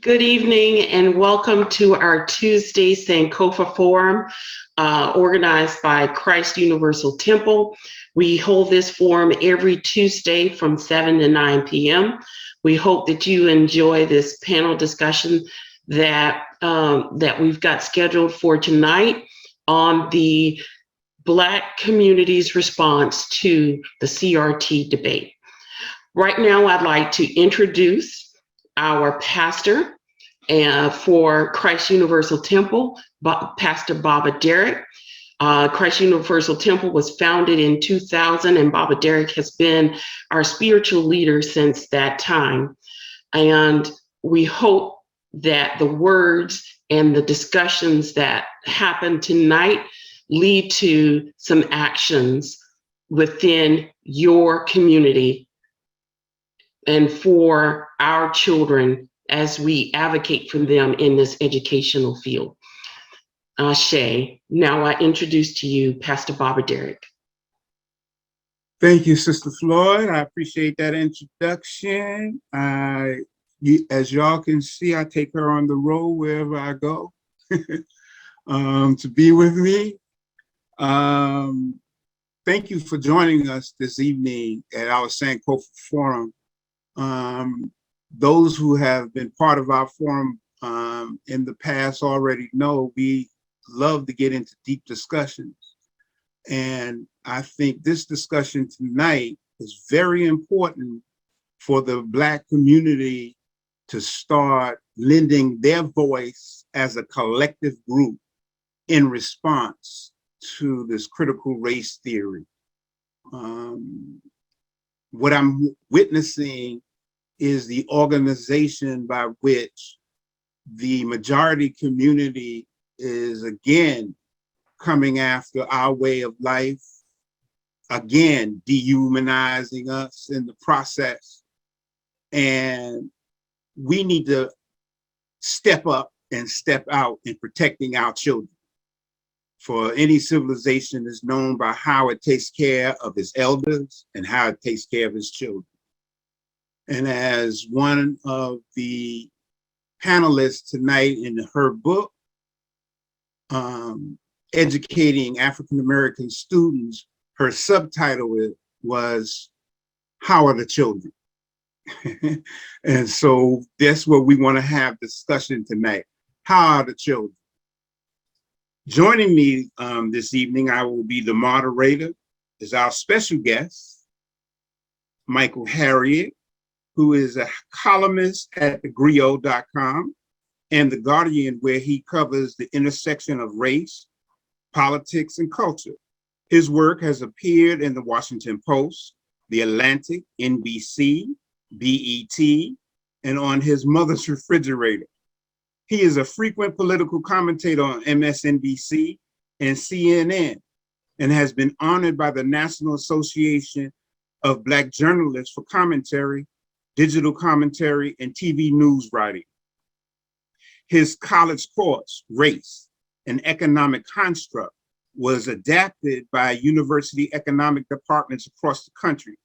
Good evening and welcome to our Tuesday Sankofa Forum, organized by Christ Universal Temple. We hold this forum every Tuesday from 7 to 9 p.m. We hope that you enjoy this panel discussion that we've got scheduled for tonight on the Black community's response to the CRT debate. Right now, I'd like to introduce our pastor for Christ Universal Temple, Pastor Baba Derek. Christ Universal Temple was founded in 2000, and Baba Derek has been our spiritual leader since that time. And we hope that the words and the discussions that happen tonight lead to some actions within your community and for our children as we advocate for them in this educational field. Shay, now I introduce to you Pastor Baba Derek. Thank you, Sister Floyd. I appreciate that introduction. As y'all can see, I take her on the road wherever I go to be with me. Thank you for joining us this evening at our Sankofa Forum. Those who have been part of our forum in the past already know we love to get into deep discussions. And I think this discussion tonight is very important for the Black community to start lending their voice as a collective group in response to this critical race theory. What I'm witnessing is the organization by which the majority community is again coming after our way of life, again dehumanizing us in the process. And we need to step up and step out in protecting our children. For any civilization is known by how it takes care of its elders and how it takes care of its children. And as one of the panelists tonight in her book, Educating African-American Students, her subtitle was, How Are the Children? And so that's what we want to have discussion tonight. How are the children? Joining me this evening, I will be the moderator, is our special guest, Michael Harriot, who is a columnist at thegrio.com and The Guardian, where he covers the intersection of race, politics, and culture. His work has appeared in the Washington Post, The Atlantic, NBC, BET, and on his mother's refrigerator. He is a frequent political commentator on MSNBC and CNN, and has been honored by the National Association of Black Journalists for commentary, digital commentary, and TV news writing. His college course, Race, an Economic Construct, was adapted by university economic departments across the country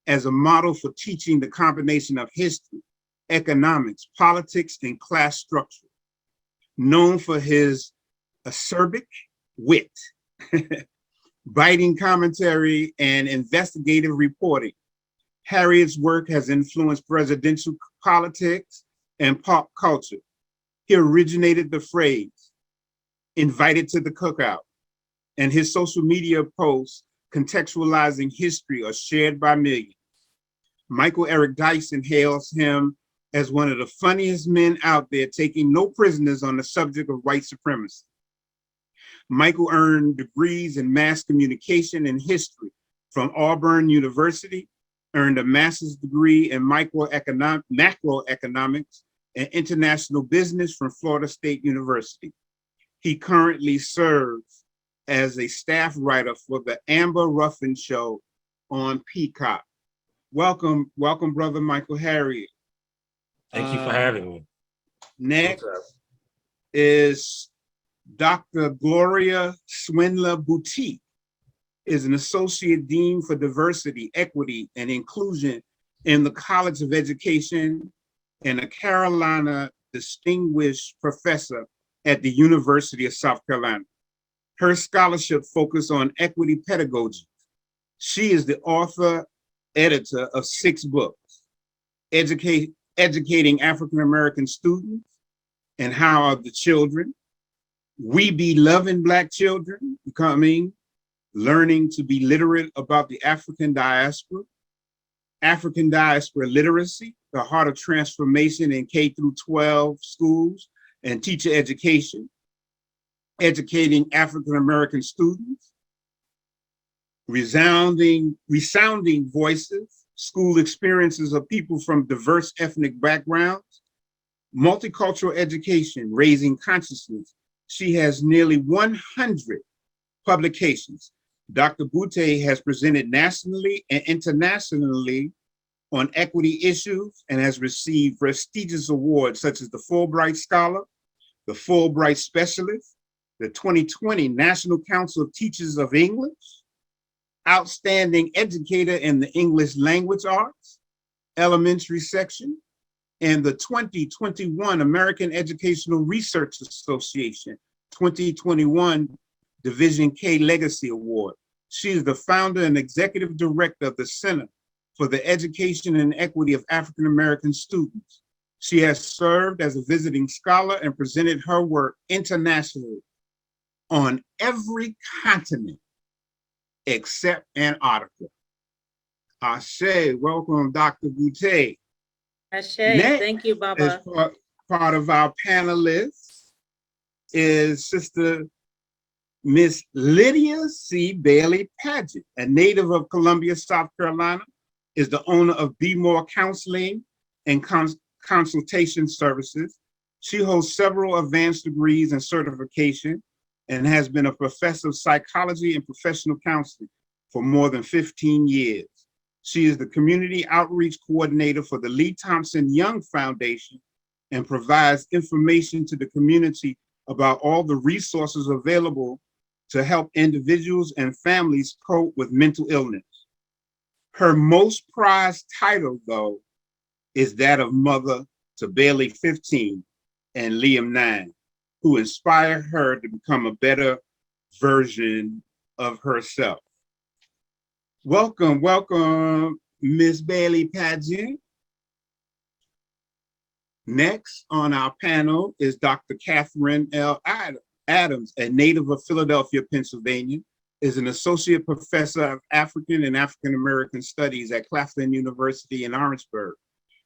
as a model for teaching the combination of history, economics, politics, and class structure. Known for his acerbic wit, biting commentary, and investigative reporting, Harriot's work has influenced presidential politics and pop culture. He originated the phrase, invited to the cookout, and his social media posts contextualizing history are shared by millions. Michael Eric Dyson hails him as one of the funniest men out there, taking no prisoners on the subject of white supremacy. Michael earned degrees in mass communication and history from Auburn University, earned a master's degree in macroeconomics and international business from Florida State University. He currently serves as a staff writer for the Amber Ruffin Show on Peacock. Welcome, Brother Michael Harriot. Thank you for having me. Next is Dr. Gloria Boutte, is an Associate Dean for Diversity, Equity, and Inclusion in the College of Education and a Carolina Distinguished Professor at the University of South Carolina. Her scholarship focused on equity pedagogy. She is the author, editor of 6 books, Educating African-American Students and How Are the Children, We Be Loving Black Children, Becoming, Learning to Be Literate About the African Diaspora Literacy, the Heart of Transformation in K-12 schools and teacher education, Educating African-American Students, Resounding Voices, School Experiences of People from Diverse Ethnic Backgrounds, Multicultural Education, Raising Consciousness. She has nearly 100 publications. Dr. Boutte has presented nationally and internationally on equity issues and has received prestigious awards such as the Fulbright Scholar, the Fulbright Specialist, the 2020 National Council of Teachers of English, Outstanding Educator in the English Language Arts, Elementary Section, and the 2021 American Educational Research Association 2021 Division K Legacy Award. She is the founder and executive director of the Center for the Education and Equity of African American Students. She has served as a visiting scholar and presented her work internationally on every continent except Antarctica. Ashe, welcome, Dr. Boutte. Ashe, Next, thank you, as Baba. part of our panelists is Sister Miss Lydia C. Bailey-Padgett, a native of Columbia, South Carolina, is the owner of Be More Counseling and Consultation Services. She holds several advanced degrees and certification and has been a professor of psychology and professional counseling for more than 15 years. She is the community outreach coordinator for the Lee Thompson Young Foundation and provides information to the community about all the resources available to help individuals and families cope with mental illness. Her most prized title, though, is that of mother to Bailey 15 and Liam 9, who inspired her to become a better version of herself. Welcome, welcome, Miss Bailey-Padgett. Next on our panel is Dr. Catherine L. Adams, a native of Philadelphia, Pennsylvania, is an associate professor of African and African American Studies at Claflin University in Orangeburg,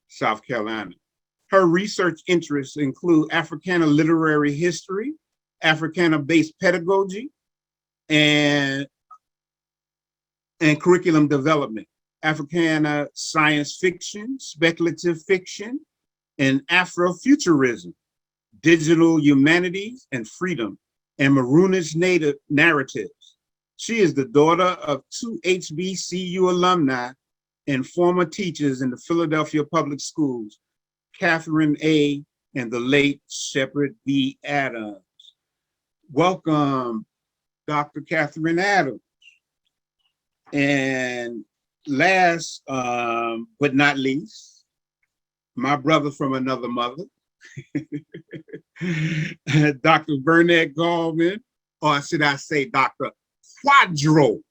South Carolina. Her research interests include Africana literary history, Africana-based pedagogy, and curriculum development, Africana science fiction, speculative fiction, and Afrofuturism, digital humanities and freedom, and Maroonish native narratives. She is the daughter of 2 HBCU alumni and former teachers in the Philadelphia Public Schools, Catherine A. and the late Shepard B. Adams. Welcome, Dr. Catherine Adams. And last but not least, my brother from another mother, Dr. Burnett Gallman, or should I say Dr. Quadro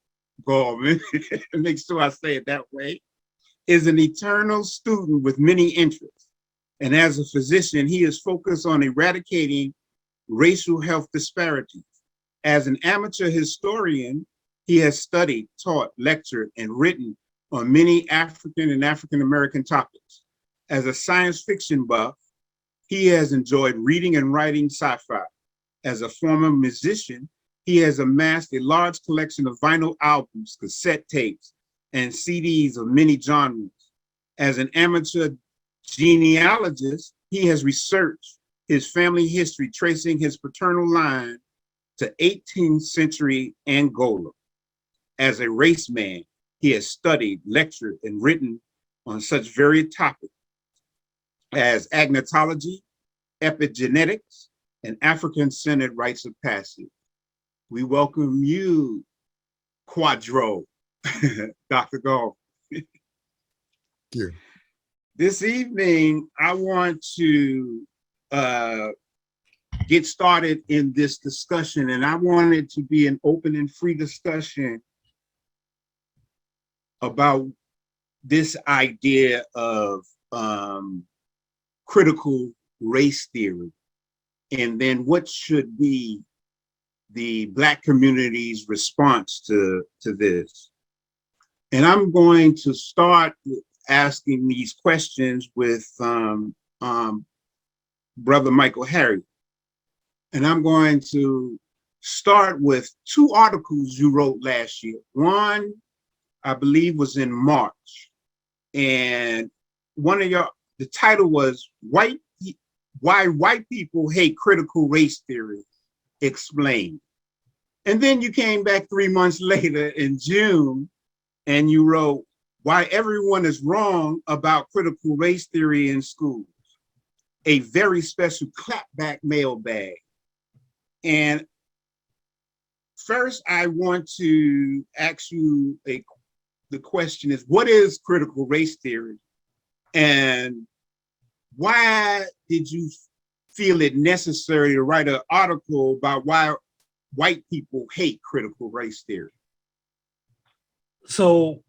Gallman, make sure I say it that way, is an eternal student with many interests. And as a physician, he is focused on eradicating racial health disparities. As an amateur historian, he has studied, taught, lectured, and written on many African and African American topics. As a science fiction buff, he has enjoyed reading and writing sci-fi. As a former musician, he has amassed a large collection of vinyl albums, cassette tapes, and CDs of many genres. As an amateur genealogist, he has researched his family history, tracing his paternal line to 18th century Angola. As a race man, he has studied, lectured, and written on such varied topics as agnotology, epigenetics, and African-centered rites of passage. We welcome you, Quadro, Dr. Gall. Thank you. This evening, I want to get started in this discussion, and I want it to be an open and free discussion about this idea of critical race theory, and then what should be the Black community's response to this. And I'm going to start asking these questions with Brother Michael Harriot. And I'm going to start with two articles you wrote last year. One, I believe, was in March. And the title was Why White People Hate Critical Race Theory, Explained. And then you came back 3 months later in June, and you wrote Why Everyone is Wrong About Critical Race Theory in Schools, a very special clapback mailbag. And first, I want to ask you the question is, what is critical race theory? And why did you feel it necessary to write an article about why white people hate critical race theory? So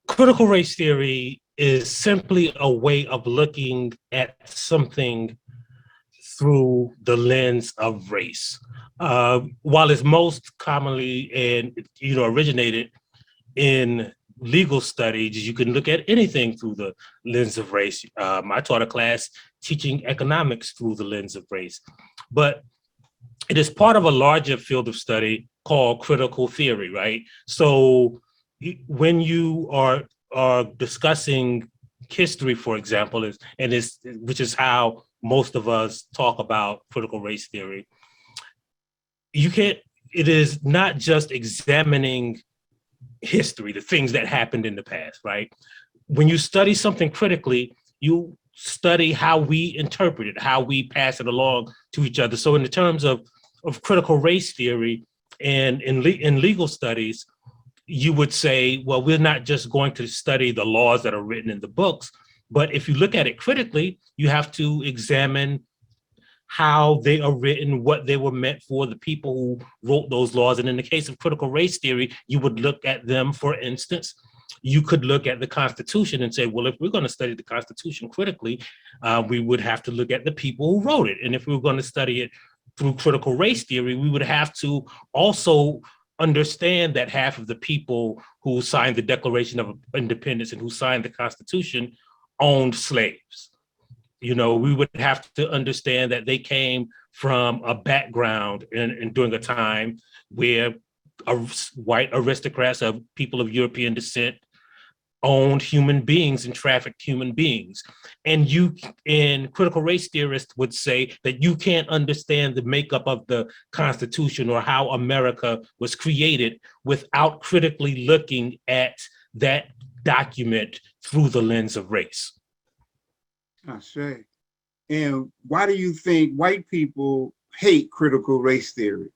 critical race theory is simply a way of looking at something through the lens of race. While it's most commonly originated in legal studies, you can look at anything through the lens of race. I taught a class teaching economics through the lens of race, but it is part of a larger field of study called critical theory, right? So when you are discussing history, for example, which is how most of us talk about critical race theory, it is not just examining history, the things that happened in the past, right? When you study something critically, you study how we interpret it, how we pass it along to each other. So in the terms of critical race theory and in legal studies, you would say, well, we're not just going to study the laws that are written in the books, but if you look at it critically, you have to examine how they are written, what they were meant for, the people who wrote those laws. And in the case of critical race theory, you would look at them, for instance, you could look at the Constitution and say, well, if we're going to study the Constitution critically, we would have to look at the people who wrote it. And if we were going to study it through critical race theory, we would have to also understand that half of the people who signed the Declaration of Independence and who signed the Constitution owned slaves. We would have to understand that they came from a background and during a time where white aristocrats of people of European descent owned human beings and trafficked human beings. And critical race theorists would say that you can't understand the makeup of the Constitution or how America was created without critically looking at that document through the lens of race. I say. And why do you think white people hate critical race theory?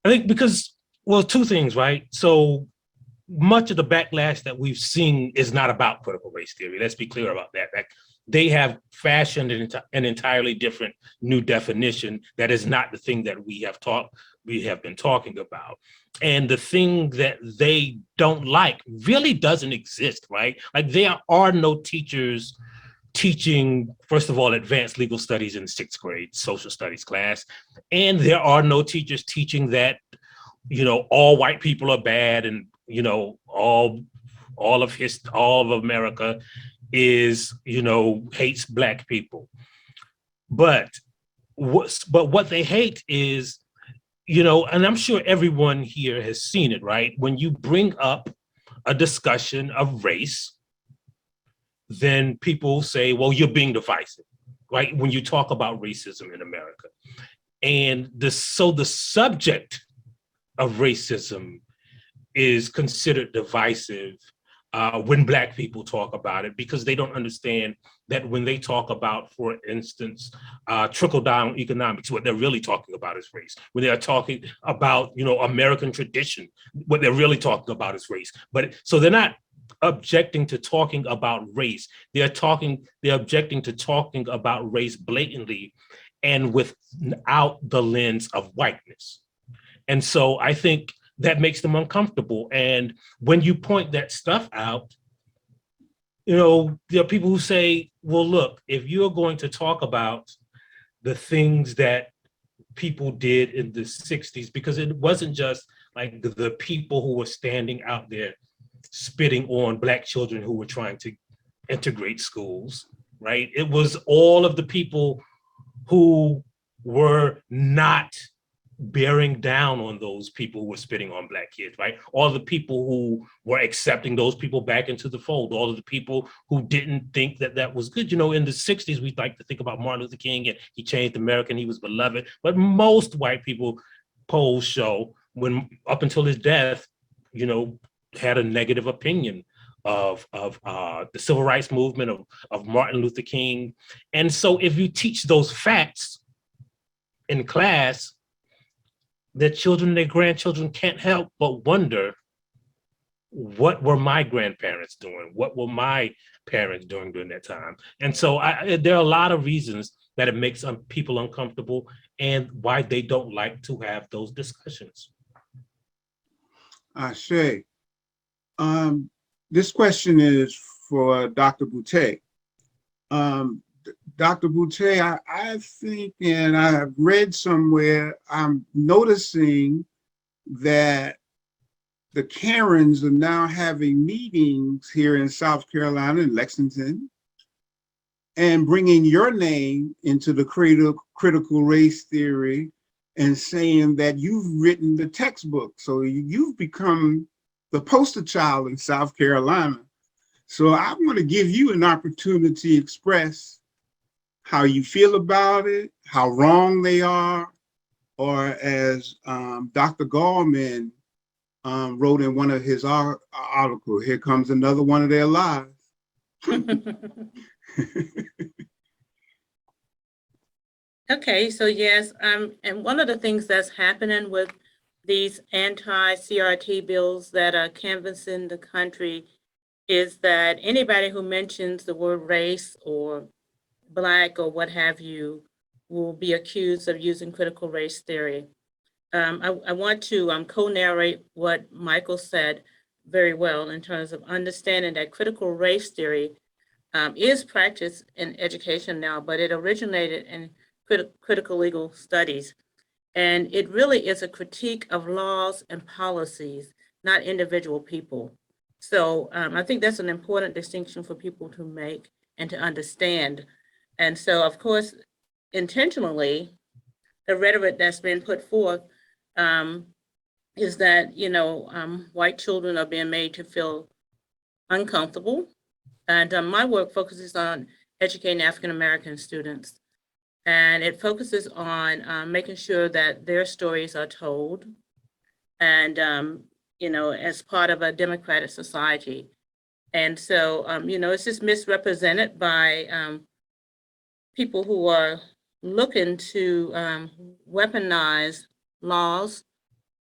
I think because, well, two things, right? So much of the backlash that we've seen is not about critical race theory. Let's be clear about that. They have fashioned an entirely different new definition that is not the thing that we have been talking about. And the thing that they don't like really doesn't exist, right? Like there are no teachers teaching, first of all, advanced legal studies in 6th grade social studies class. And there are no teachers teaching that, all white people are bad and, all of America is, hates Black people. But what they hate is, and I'm sure everyone here has seen it, right? When you bring up a discussion of race, then people say, well, you're being divisive, right? When you talk about racism in America. And so the subject of racism is considered divisive when Black people talk about it, because they don't understand that when they talk about, for instance, trickle-down economics, what they're really talking about is race. When they are talking about, American tradition, what they're really talking about is race. But so they're not objecting to talking about race. They're objecting to talking about race blatantly and without the lens of whiteness. And so I think that makes them uncomfortable. And when you point that stuff out, there are people who say, well, look, if you're going to talk about the things that people did in the 60s, because it wasn't just like the people who were standing out there spitting on Black children who were trying to integrate schools, right? It was all of the people who were not bearing down on those people who were spitting on Black kids, right? All the people who were accepting those people back into the fold, all of the people who didn't think that that was good. In the 60s, we like to think about Martin Luther King, and he changed America and he was beloved. But most white people, polls show, when up until his death, had a negative opinion of the civil rights movement, of Martin Luther King. And so if you teach those facts in class, their children, their grandchildren can't help but wonder, what were my grandparents doing? What were my parents doing during that time? And so there are a lot of reasons that it makes people uncomfortable and why they don't like to have those discussions. Ashe. This question is for Dr. Boutte. Dr. Boutte, I think, and I have read somewhere, I'm noticing that the Karens are now having meetings here in South Carolina, in Lexington, and bringing your name into the critical race theory and saying that you've written the textbook. So you've become the poster child in South Carolina. So I want to give you an opportunity to express how you feel about it, how wrong they are, or as Dr. Gallman wrote in one of his articles, here comes another one of their lies. Okay, so yes, and one of the things that's happening with these anti-CRT bills that are canvassing the country is that anybody who mentions the word race or Black or what have you will be accused of using critical race theory. I want to co-narrate what Michael said very well in terms of understanding that critical race theory is practiced in education now, but it originated in critical legal studies. And it really is a critique of laws and policies, not individual people. So I think that's an important distinction for people to make and to understand. And so, of course, intentionally, the rhetoric that's been put forth is that, white children are being made to feel uncomfortable. And my work focuses on educating African-American students. And it focuses on making sure that their stories are told and, as part of a democratic society. And so, it's just misrepresented by people who are looking to weaponize laws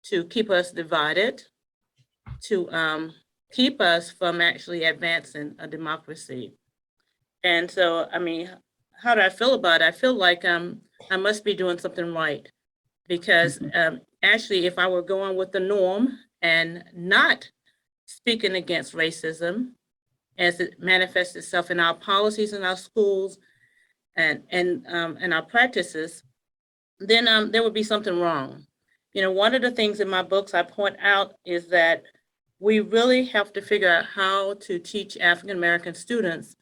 to keep us divided, to keep us from actually advancing a democracy. And so, how do I feel about it? I feel like I must be doing something right, because actually, if I were going with the norm and not speaking against racism as it manifests itself in our policies in our schools and our practices, then there would be something wrong. One of the things in my books I point out is that we really have to figure out how to teach African-American students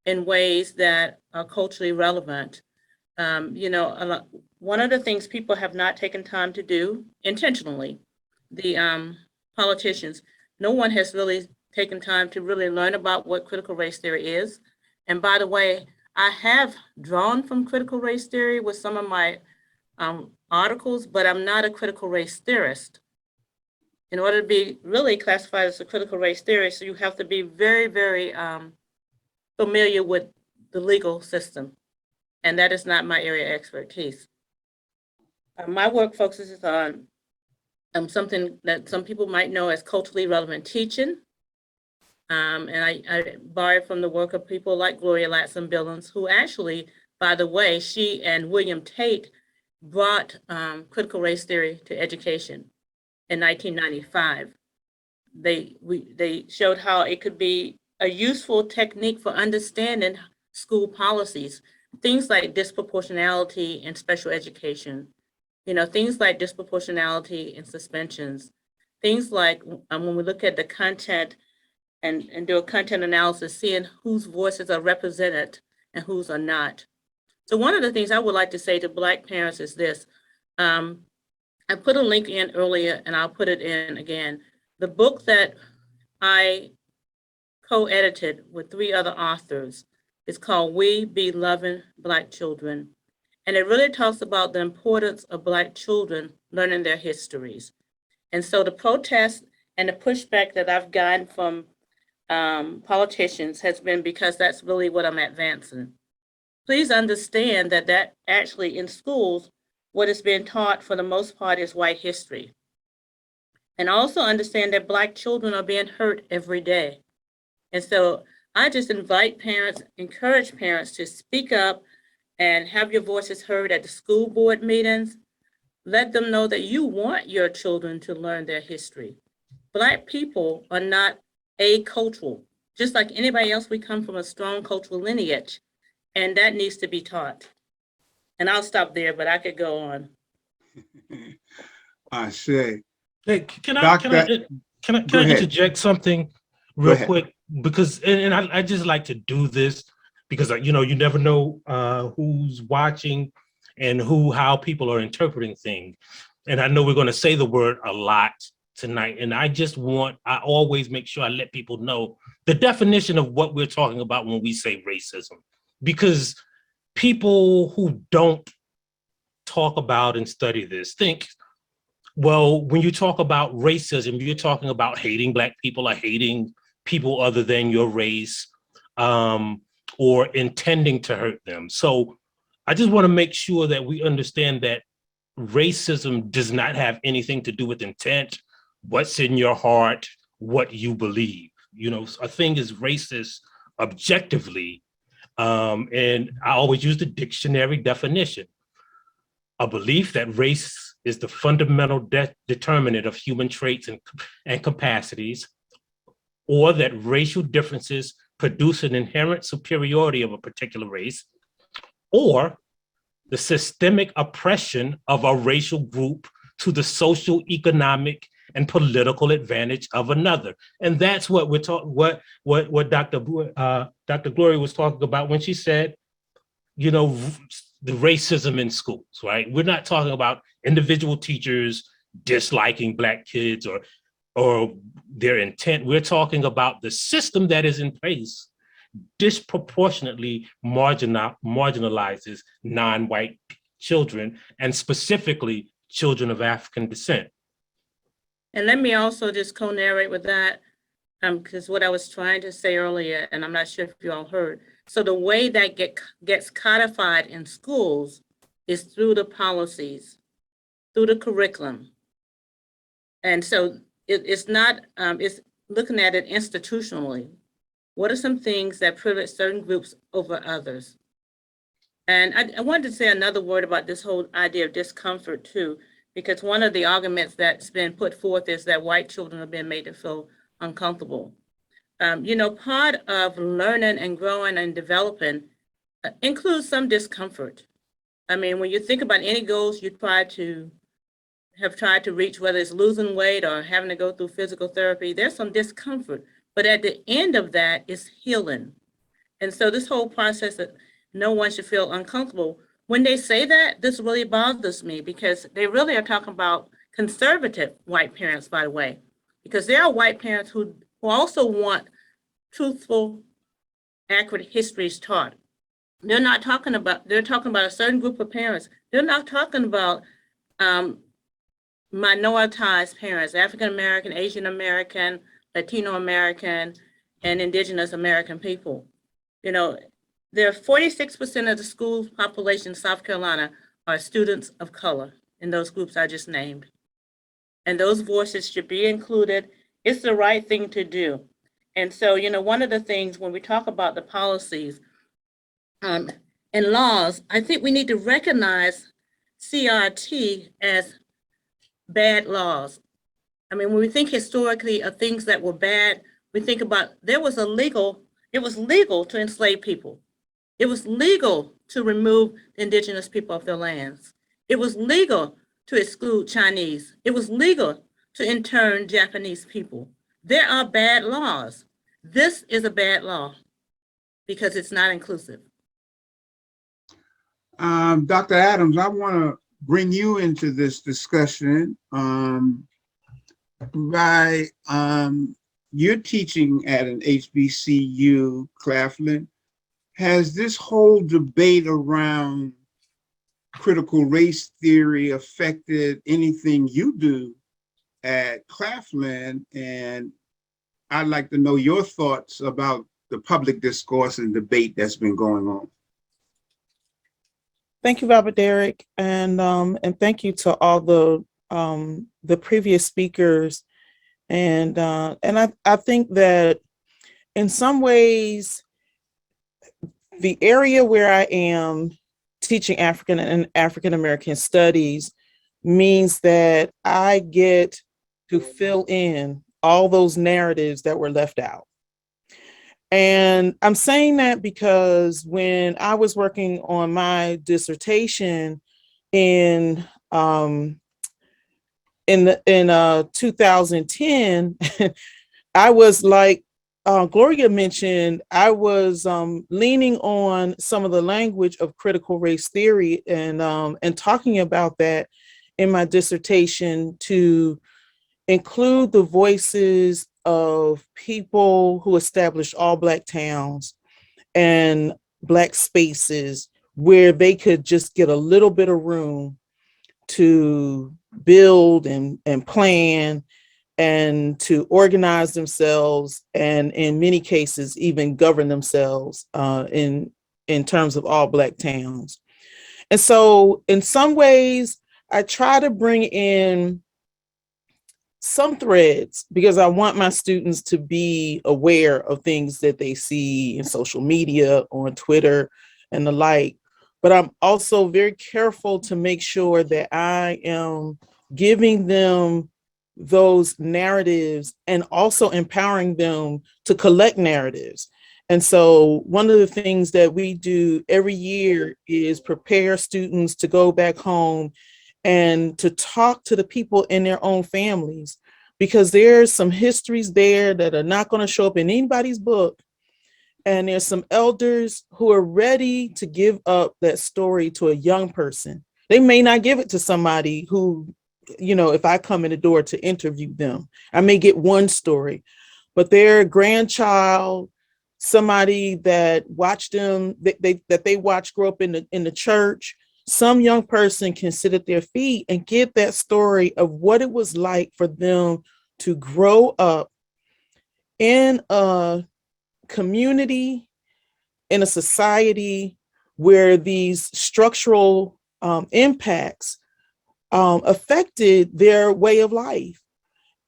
in ways that are culturally relevant. One of the things people have not taken time to do intentionally, the politicians, no one has really taken time to really learn about what critical race theory is. And by the way, I have drawn from critical race theory with some of my articles, but I'm not a critical race theorist. In order to be really classified as a critical race theorist, so you have to be very, very familiar with the legal system. And that is not my area of expertise. My work focuses on something that some people might know as culturally relevant teaching. And I borrowed from the work of people like Gloria Boutte, who actually, by the way, she and William Tate brought critical race theory to education in 1995. They showed how it could be a useful technique for understanding school policies, things like disproportionality in special education, things like disproportionality in suspensions, things like when we look at the content and do a content analysis, seeing whose voices are represented and whose are not. So one of the things I would like to say to Black parents is this. I put a link in earlier and I'll put it in again. The book that I co-edited with 3 other authors is called We Be Loving Black Children. And it really talks about the importance of Black children learning their histories. And so the protest and the pushback that I've gotten from politicians has been because that's really what I'm advancing. Please understand that actually in schools, what is being taught for the most part is white history. And also understand that Black children are being hurt every day. And so I just invite parents, encourage parents to speak up and have your voices heard at the school board meetings. Let them know that you want your children to learn their history. Black people are not acultural. Just like anybody else, we come from a strong cultural lineage, and that needs to be taught. And I'll stop there, but I could go on. I say. Hey, can I interject something real quick? Because and I just like to do this because you never know who's watching and how people are interpreting things. And I know we're going to say the word a lot tonight, and I always make sure I let people know the definition of what we're talking about when we say racism, because people who don't talk about and study this think, well, when you talk about racism, you're talking about hating Black people or hating people other than your race, or intending to hurt them. So I just want to make sure that we understand that racism does not have anything to do with intent, what's in your heart, what you believe. A thing is racist objectively, and I always use the dictionary definition: a belief that race is the fundamental determinant of human traits and capacities, or that racial differences produce an inherent superiority of a particular race, or the systemic oppression of a racial group to the social, economic, and political advantage of another. And that's what we're talking, what Dr. Gloria was talking about when she said, the racism in schools, right? We're not talking about individual teachers disliking Black kids or their intent. We're talking about the system that is in place disproportionately marginalizes non-white children, and specifically children of African descent. And let me also just co-narrate with that, because what I was trying to say earlier, and I'm not sure if you all heard. So the way that gets codified in schools is through the policies, through the curriculum. And so it's not, it's looking at it institutionally. What are some things that privilege certain groups over others? And I wanted to say another word about this whole idea of discomfort too, because one of the arguments that's been put forth is that white children are being made to feel uncomfortable. Part of learning and growing and developing includes some discomfort. I mean, when you think about any goals you have tried to reach, whether it's losing weight or having to go through physical therapy, there's some discomfort. But at the end of that is healing. And so this whole process that no one should feel uncomfortable. When they say that, this really bothers me because they really are talking about conservative white parents, by the way, because there are white parents who also want truthful, accurate histories taught. They're talking about a certain group of parents. They're not talking about minoritized parents, African-American, Asian-American, Latino-American, and Indigenous American people. There are 46% of the school population in South Carolina are students of color in those groups I just named. And those voices should be included. It's the right thing to do. And so, one of the things when we talk about the policies and laws, I think we need to recognize CRT as bad laws. I mean, when we think historically of things that were bad, we think about it was legal to enslave people. It was legal to remove the indigenous people of their lands. It was legal to exclude Chinese. It was legal to intern Japanese people. There are bad laws. This is a bad law because it's not inclusive. Dr. Adams, I want to bring you into this discussion by you're teaching at an HBCU, Claflin. Has this whole debate around critical race theory affected anything you do at Claflin? And I'd like to know your thoughts about the public discourse and debate that's been going on. Thank you, Robert Derrick, and thank you to all the previous speakers. And I think that in some ways, the area where I am teaching African and African American studies means that I get to fill in all those narratives that were left out. And I'm saying that because when I was working on my dissertation in 2010, I was like Gloria mentioned, I was leaning on some of the language of critical race theory and talking about that in my dissertation to include the voices of people who established all Black towns and Black spaces where they could just get a little bit of room to build and plan and to organize themselves, and in many cases, even govern themselves in terms of all Black towns. And so in some ways, I try to bring in some threads because I want my students to be aware of things that they see in social media, on Twitter and the like. But I'm also very careful to make sure that I am giving them those narratives and also empowering them to collect narratives. And so one of the things that we do every year is prepare students to go back home and to talk to the people in their own families, because there's some histories there that are not going to show up in anybody's book. And there's some elders who are ready to give up that story to a young person. They may not give it to somebody who, if I come in the door to interview them, I may get one story, but their grandchild, somebody that watched them, that they watched grow up in the church, some young person can sit at their feet and get that story of what it was like for them to grow up in a community, in a society where these structural impacts affected their way of life.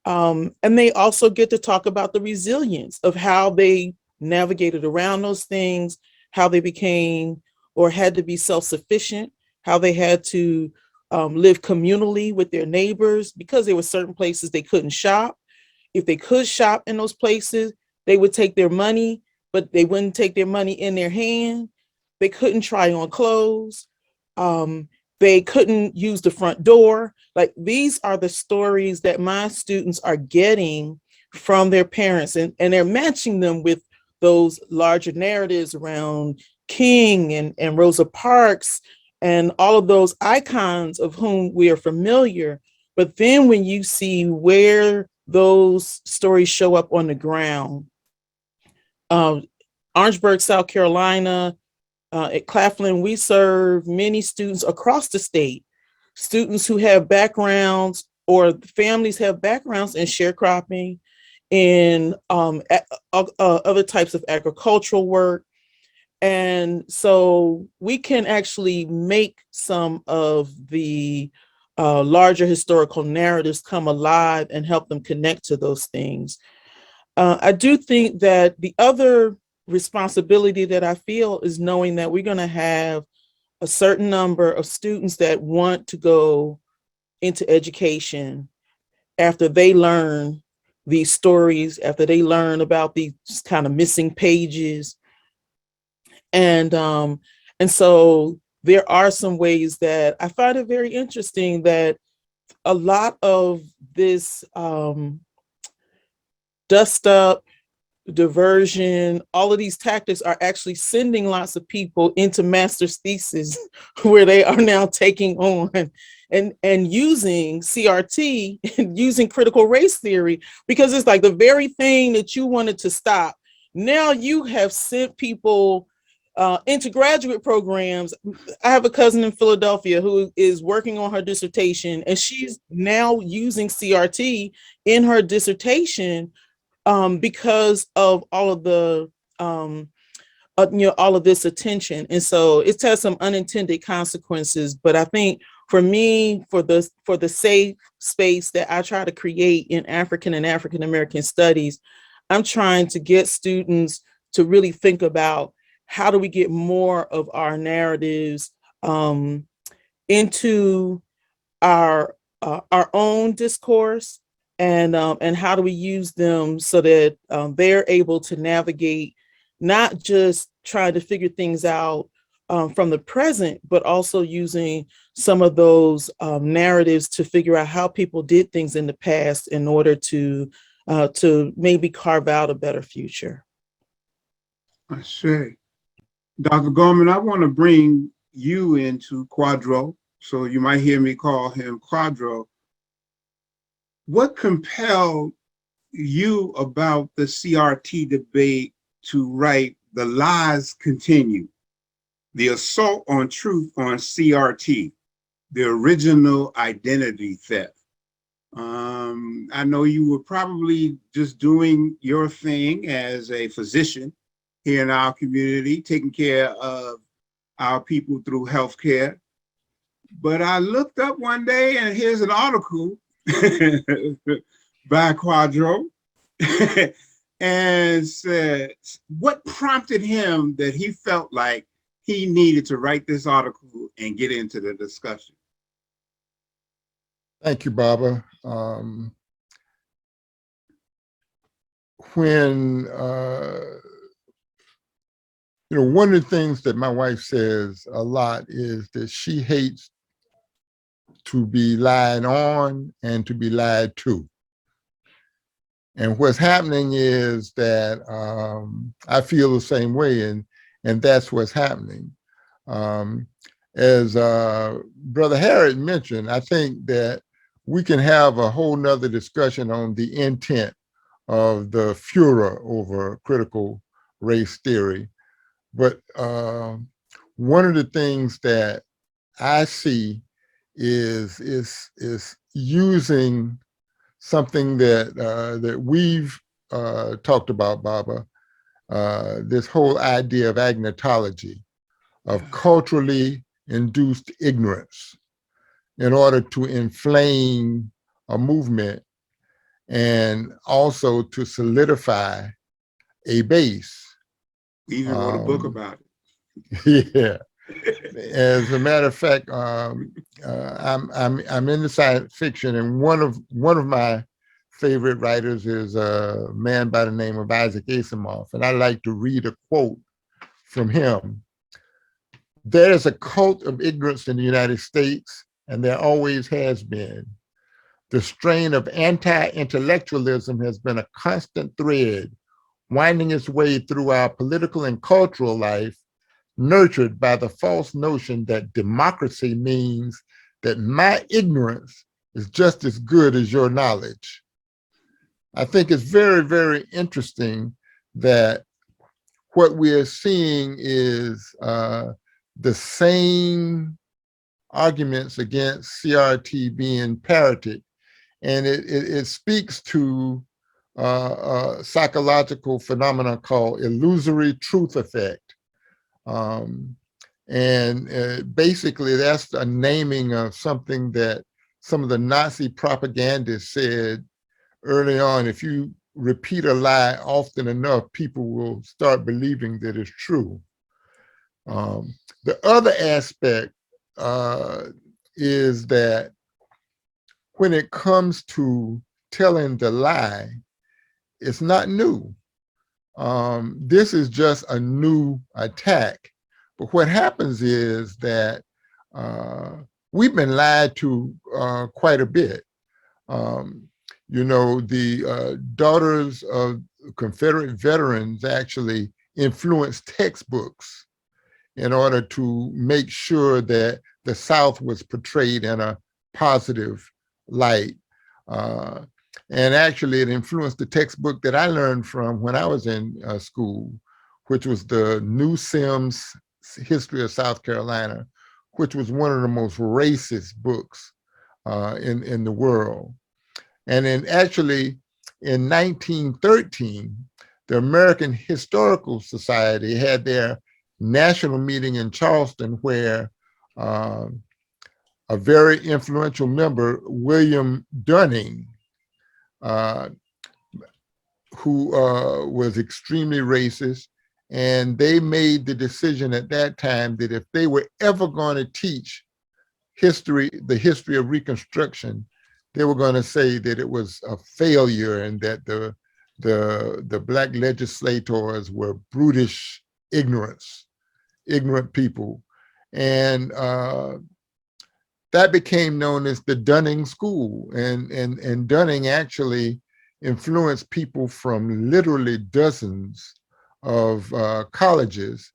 And they also get to talk about the resilience of how they navigated around those things, how they became or had to be self-sufficient, how they had to live communally with their neighbors because there were certain places they couldn't shop. If they could shop in those places, they would take their money, but they wouldn't take their money in their hand. They couldn't try on clothes. They couldn't use the front door. Like, these are the stories that my students are getting from their parents, and they're matching them with those larger narratives around King and Rosa Parks and all of those icons of whom we are familiar. But then when you see where those stories show up on the ground, Orangeburg, South Carolina, at Claflin, we serve many students across the state, students who have backgrounds or families have backgrounds in sharecropping, in other types of agricultural work. And so we can actually make some of the larger historical narratives come alive and help them connect to those things. I do think that the other responsibility that I feel is knowing that we're going to have a certain number of students that want to go into education after they learn these stories, after they learn about these kind of missing pages. And so there are some ways that I find it very interesting that a lot of this dust up, diversion, all of these tactics are actually sending lots of people into master's thesis where they are now taking on and using CRT and using critical race theory, because it's like the very thing that you wanted to stop. Now you have sent people into graduate programs. I have a cousin in Philadelphia who is working on her dissertation, and she's now using CRT in her dissertation because of all of the all of this attention. And so it's had some unintended consequences. But I think for me, for the safe space that I try to create in African and African American studies, I'm trying to get students to really think about how do we get more of our narratives into our own discourse, and how do we use them so that they're able to navigate, not just trying to figure things out from the present, but also using some of those narratives to figure out how people did things in the past in order to maybe carve out a better future. I see. Dr. Gorman, I want to bring you into Quadro, so you might hear me call him Quadro. What compelled you about the CRT debate to write The Lies Continue, the assault on truth on CRT, the original identity theft? I know you were probably just doing your thing as a physician here in our community, taking care of our people through healthcare. But I looked up one day and here's an article by Quadro and said, what prompted him that he felt like he needed to write this article and get into the discussion? Thank you, Baba. When one of the things that my wife says a lot is that she hates to be lied on and to be lied to. And what's happening is that I feel the same way, and that's what's happening. As Brother Harriot mentioned, I think that we can have a whole nother discussion on the intent of the furor over critical race theory. But one of the things that I see is using something that we've talked about, Baba, this whole idea of agnotology, of culturally induced ignorance, in order to inflame a movement and also to solidify a base. We even wrote a book about it. Yeah. As a matter of fact, I'm into science fiction, and one of my favorite writers is a man by the name of Isaac Asimov, and I like to read a quote from him. There is a cult of ignorance in the United States, and there always has been. The strain of anti-intellectualism has been a constant thread winding its way through our political and cultural life, nurtured by the false notion that democracy means that my ignorance is just as good as your knowledge. I think it's very, very interesting that what we are seeing is the same arguments against CRT being parroted. And it speaks to a psychological phenomenon called illusory truth effect. Basically, that's a naming of something that some of the Nazi propagandists said early on. If you repeat a lie often enough, people will start believing that it's true. The other aspect is that when it comes to telling the lie, it's not new. This is just a new attack. But what happens is that we've been lied to quite a bit. The Daughters of Confederate Veterans actually influenced textbooks in order to make sure that the South was portrayed in a positive light. And actually, it influenced the textbook that I learned from when I was in school, which was the New Sims History of South Carolina, which was one of the most racist books in the world. And then actually, in 1913, the American Historical Society had their national meeting in Charleston, where a very influential member, William Dunning, who was extremely racist, and they made the decision at that time that if they were ever going to teach the history of Reconstruction, they were going to say that it was a failure and that the Black legislators were brutish ignorant people. And that became known as the Dunning School. And Dunning actually influenced people from literally dozens of colleges.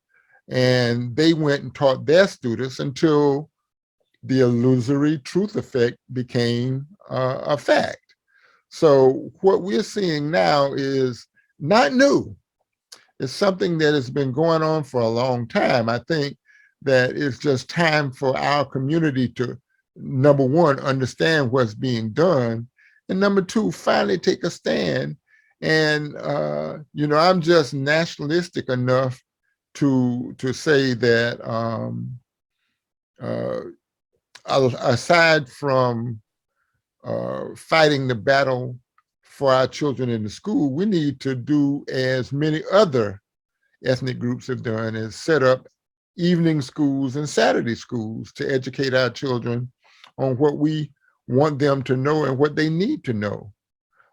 And they went and taught their students until the illusory truth effect became a fact. So what we're seeing now is not new. It's something that has been going on for a long time. I think that it's just time for our community to, number one, understand what's being done, and number two, finally take a stand. And I'm just nationalistic enough to say that aside from fighting the battle for our children in the school, we need to do as many other ethnic groups have done, is set up evening schools and Saturday schools to educate our children on what we want them to know and what they need to know.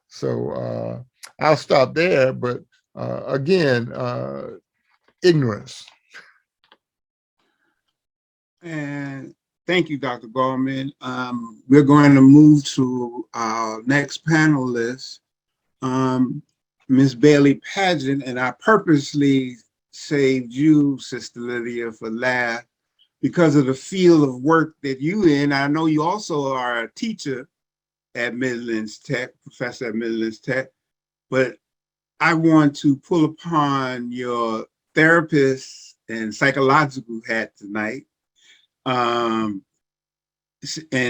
So I'll stop there, but again, ignorance. And thank you, Dr. Gallman. We're going to move to our next panelist, Ms. Bailey-Padgett, and I purposely saved you, Sister Lydia, for last because of the field of work that you in. I know you also are a teacher at Midlands Tech, professor at Midlands Tech, but I want to pull upon your therapist and psychological hat tonight. And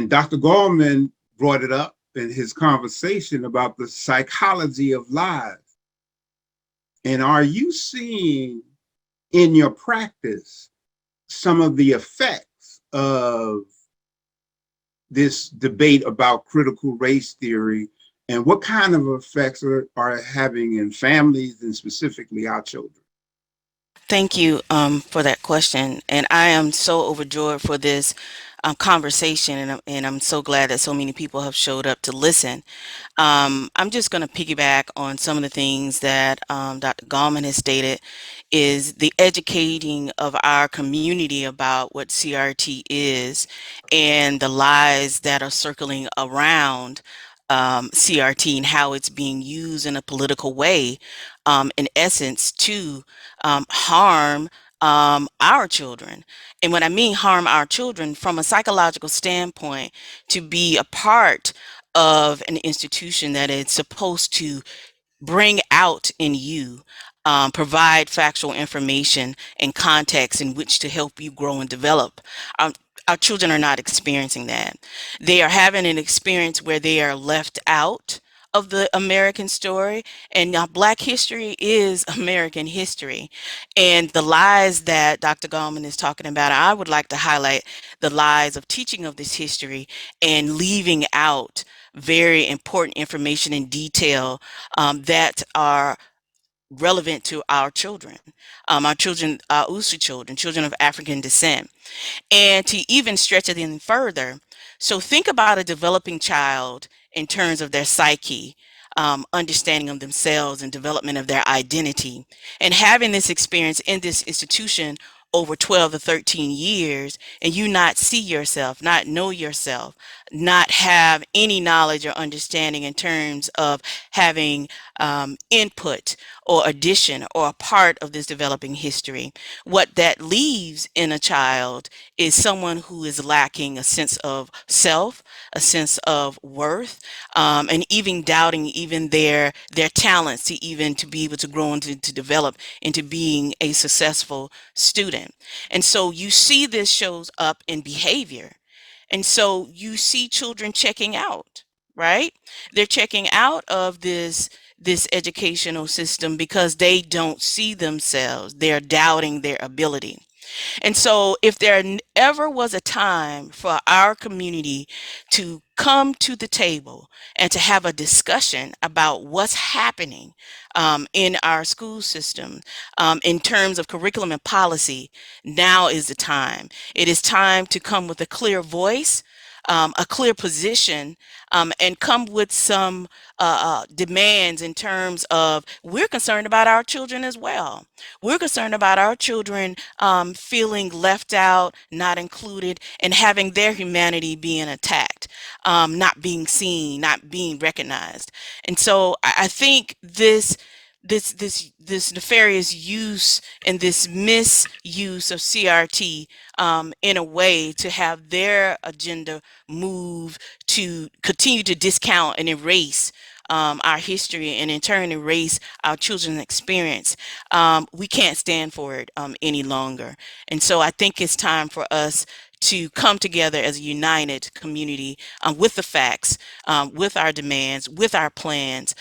Dr. Gallman brought it up in his conversation about the psychology of lies. And are you seeing in your practice some of the effects of this debate about critical race theory, and what kind of effects are having in families and specifically our children? Thank you for that question. And I am so overjoyed for this conversation, and I'm so glad that so many people have showed up to listen. I'm just going to piggyback on some of the things that Dr. Gallman has stated, is the educating of our community about what CRT is and the lies that are circling around CRT and how it's being used in a political way, in essence, to harm our children. And when I mean harm our children from a psychological standpoint, to be a part of an institution that is supposed to bring out in you, provide factual information and context in which to help you grow and develop. Our children are not experiencing that. They are having an experience where they are left out of the American story, and Black history is American history. And the lies that Dr. Gallman is talking about, I would like to highlight the lies of teaching of this history and leaving out very important information and detail that are relevant to our children, our USU children, children of African descent. And to even stretch it in further, so think about a developing child in terms of their psyche, understanding of themselves and development of their identity. And having this experience in this institution over 12 to 13 years, and you not see yourself, not know yourself, not have any knowledge or understanding in terms of having input or addition or a part of this developing history, what that leaves in a child is someone who is lacking a sense of self, a sense of worth, and even doubting even their talents to be able to grow and to develop into being a successful student. And so you see this shows up in behavior. And so you see children checking out, right? They're checking out of this educational system because they don't see themselves. They're doubting their ability. And so if there ever was a time for our community to come to the table and to have a discussion about what's happening in our school system in terms of curriculum and policy, now is the time. It is time to come with a clear voice, a clear position, and come with some demands in terms of we're concerned about our children as well. We're concerned about our children feeling left out, not included, and having their humanity being attacked, not being seen, not being recognized. And so I think this nefarious use and this misuse of CRT in a way to have their agenda move to continue to discount and erase our history and in turn erase our children's experience. We can't stand for it any longer. And so I think it's time for us to come together as a united community with the facts, with our demands, with our plans,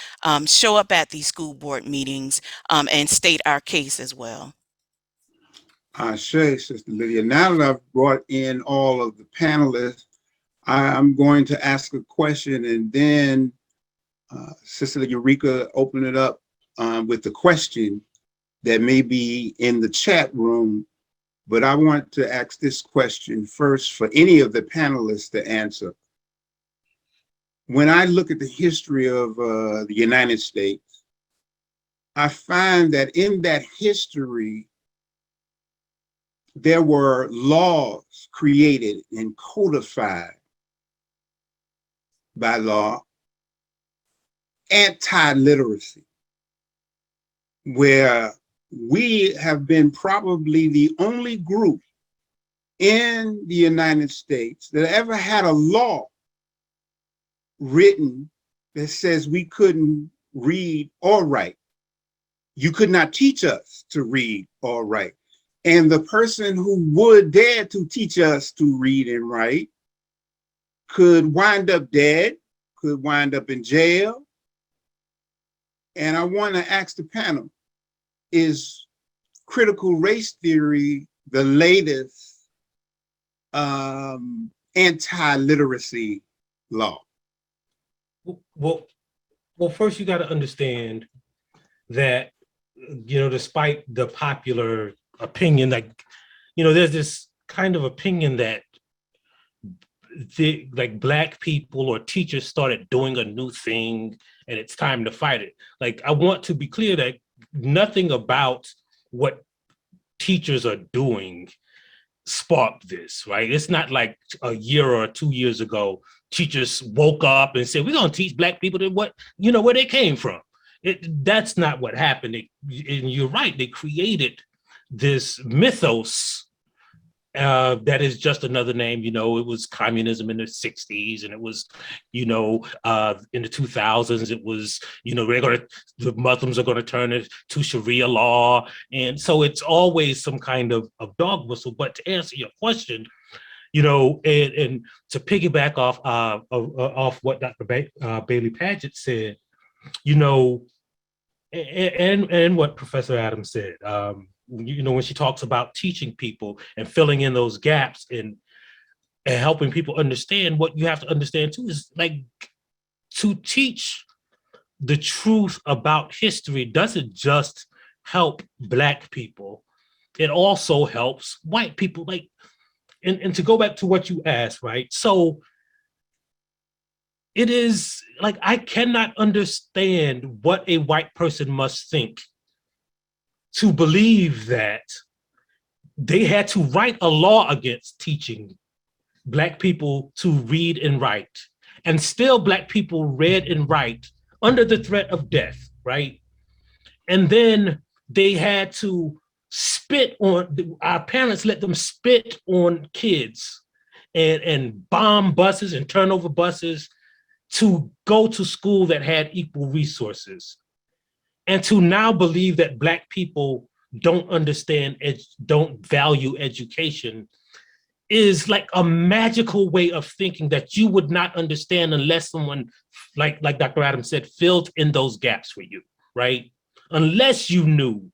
show up at these school board meetings and state our case as well. Sister Lydia, now that I've brought in all of the panelists, I'm going to ask a question and then Sister Eureka open it up with the question that may be in the chat room. But I want to ask this question first for any of the panelists to answer. When I look at the history of the United States, I find that in that history, there were laws created and codified by law, anti-literacy, where we have been probably the only group in the United States that ever had a law written that says we couldn't read or write. You could not teach us to read or write. And the person who would dare to teach us to read and write could wind up dead, could wind up in jail. And I want to ask the panel, is critical race theory the latest anti-literacy law? Well, first you got to understand that, despite the popular opinion, there's this kind of opinion that Black people or teachers started doing a new thing and it's time to fight it. I want to be clear that nothing about what teachers are doing sparked this, right? It's not like a year or 2 years ago, teachers woke up and said, we're going to teach Black people where they came from. That's not what happened. And you're right, they created this mythos that is just another name. It was communism in the 60s, and it was, in the 2000s, it was, the Muslims are going to turn it to Sharia law. And so it's always some kind of dog whistle. But to answer your question, and to piggyback off what Dr. Bailey-Padgett said, and what Professor Adams said, when she talks about teaching people and filling in those gaps and helping people understand, what you have to understand too is to teach the truth about history doesn't just help Black people, it also helps white people. Like, and to go back to what you asked, right? So it is like, I cannot understand what a white person must think to believe that they had to write a law against teaching Black people to read and write. And still Black people read and write under the threat of death, right? And then they had to spit on, our parents let them spit on kids and bomb buses and turn over buses to go to school that had equal resources. And to now believe that Black people don't understand, don't value education is like a magical way of thinking that you would not understand unless someone, like Dr. Adams said, filled in those gaps for you, right? Unless you knew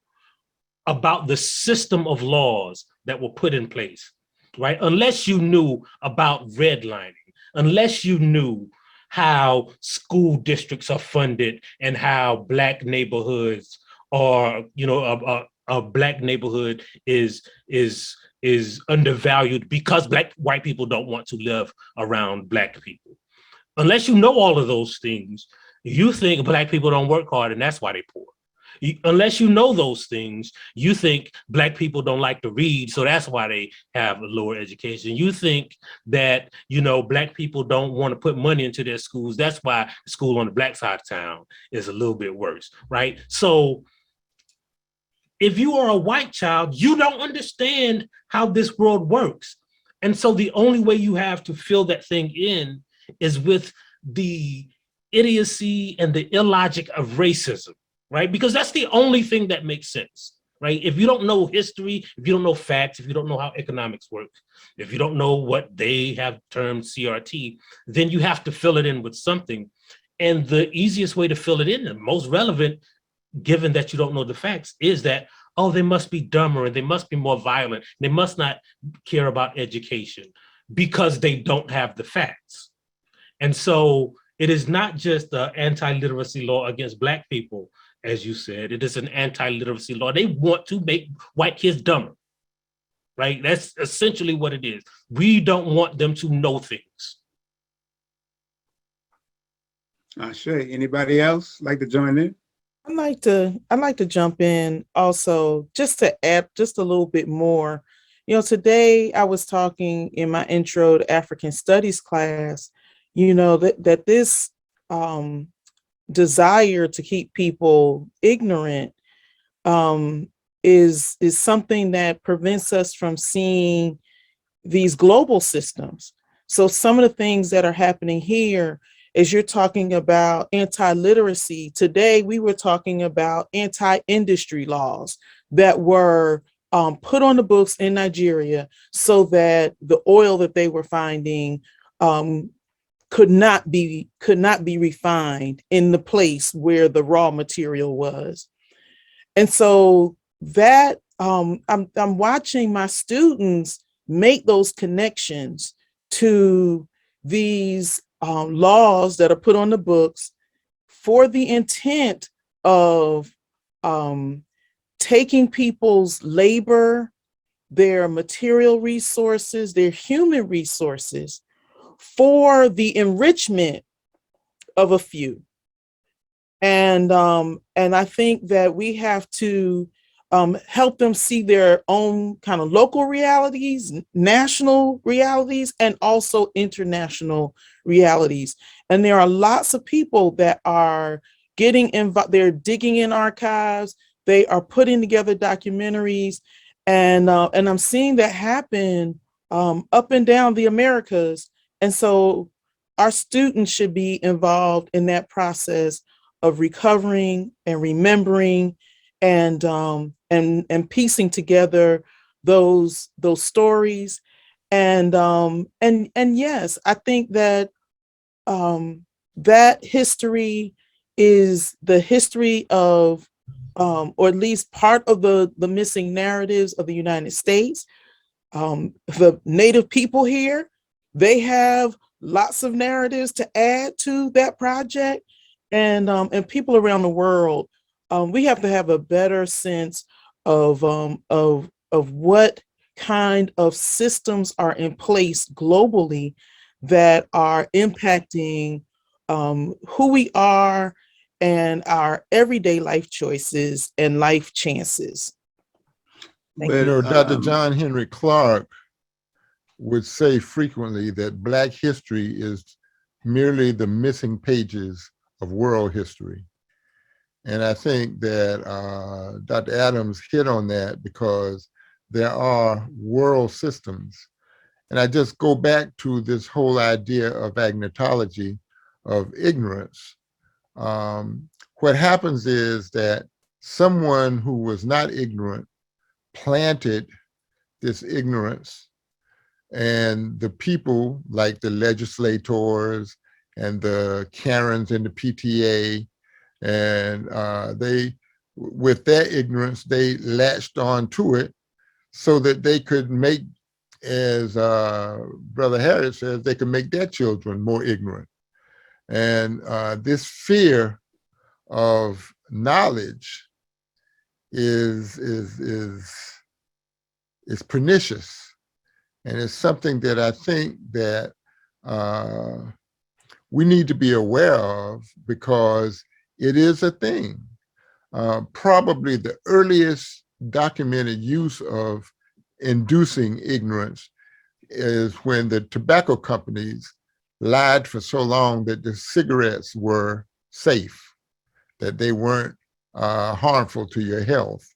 about the system of laws that were put in place, right? Unless you knew about redlining, unless you knew how school districts are funded and how Black neighborhoods are, you know, a Black neighborhood is undervalued because white people don't want to live around Black people. Unless you know all of those things, you think Black people don't work hard and that's why they're poor. Unless you know those things, you think Black people don't like to read, so that's why they have a lower education. You think that, you know, Black people don't want to put money into their schools. That's why the school on the Black side of town is a little bit worse, right? So if you are a white child, you don't understand how this world works. And so the only way you have to fill that thing in is with the idiocy and the illogic of racism, right? Because that's the only thing that makes sense, right? If you don't know history, if you don't know facts, if you don't know how economics work, if you don't know what they have termed CRT, then you have to fill it in with something. And the easiest way to fill it in, and most relevant, given that you don't know the facts, is that, oh, they must be dumber and they must be more violent. They must not care about education because they don't have the facts. And so it is not just an anti-literacy law against Black people, as you said, it is an anti-literacy law. They want to make white kids dumber, right? That's essentially what it is. We don't want them to know things. Sure. Anybody else like to join in? I'd like to jump in also, just to add just a little bit more. You know, today I was talking in my intro to African Studies class, you know, that this desire to keep people ignorant is something that prevents us from seeing these global systems. So some of the things that are happening here, as you're talking about anti-literacy, today we were talking about anti-industry laws that were put on the books in Nigeria so that the oil that they were finding could not be refined in the place where the raw material was. And so that I'm watching my students make those connections to these laws that are put on the books for the intent of taking people's labor, their material resources, their human resources for the enrichment of a few. And I think that we have to help them see their own kind of local realities, national realities, and also international realities. And there are lots of people that are getting involved, they're digging in archives, they are putting together documentaries, and I'm seeing that happen up and down the Americas. And so our students should be involved in that process of recovering and remembering and piecing together those stories. And yes, I think that that history is the history of, or at least part of the missing narratives of the United States. The Native people here, they have lots of narratives to add to that project. And people around the world, we have to have a better sense of what kind of systems are in place globally that are impacting who we are and our everyday life choices and life chances. Thank You know, Dr. John Henry Clarke would say frequently that Black history is merely the missing pages of world history. And I think that Dr. Adams hit on that, because there are world systems. And I just go back to this whole idea of agnotology, of ignorance. What happens is that someone who was not ignorant planted this ignorance, and the people like the legislators and the Karens in the PTA, and they, with their ignorance, they latched on to it so that they could make, as Brother Harriot says, they could make their children more ignorant. And this fear of knowledge is pernicious. And it's something that I think that we need to be aware of, because it is a thing. Probably the earliest documented use of inducing ignorance is when the tobacco companies lied for so long that the cigarettes were safe, that they weren't harmful to your health.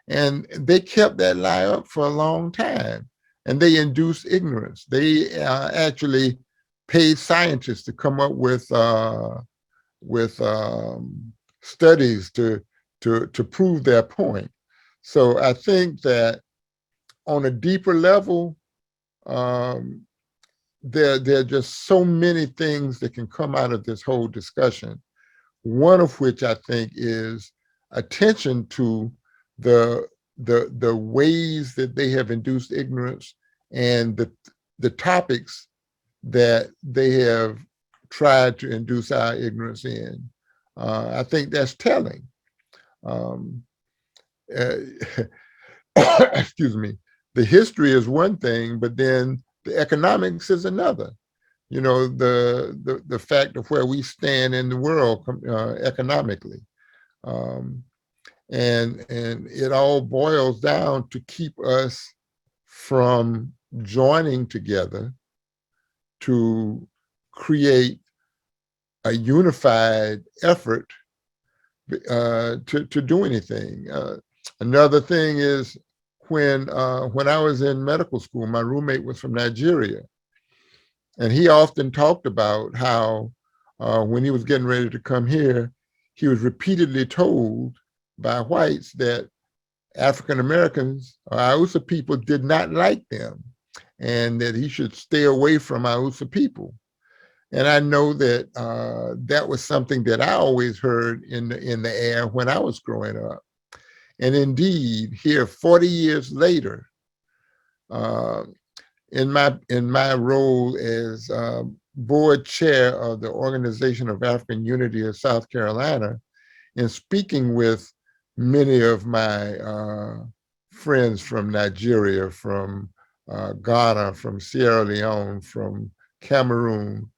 And they kept that lie up for a long time, and they induced ignorance. They actually paid scientists to come up with studies to prove their point. So I think that on a deeper level, there are just so many things that can come out of this whole discussion. One of which I think is attention to the ways that they have induced ignorance, and the topics that they have tried to induce our ignorance in. I think that's telling. Excuse me. The history is one thing, but then the economics is another. You know, the fact of where we stand in the world economically. And it all boils down to keep us from joining together to create a unified effort to do anything. Another thing is when I was in medical school, my roommate was from Nigeria, and he often talked about how when he was getting ready to come here, he was repeatedly told by whites that African Americans or Hausa people did not like them, and that he should stay away from Hausa people. And I know that that was something that I always heard in the air when I was growing up. And indeed, here 40 years later, in my role as board chair of the Organization of African Unity of South Carolina, in speaking with many of my friends from Nigeria, from Ghana, from Sierra Leone, from Cameroon,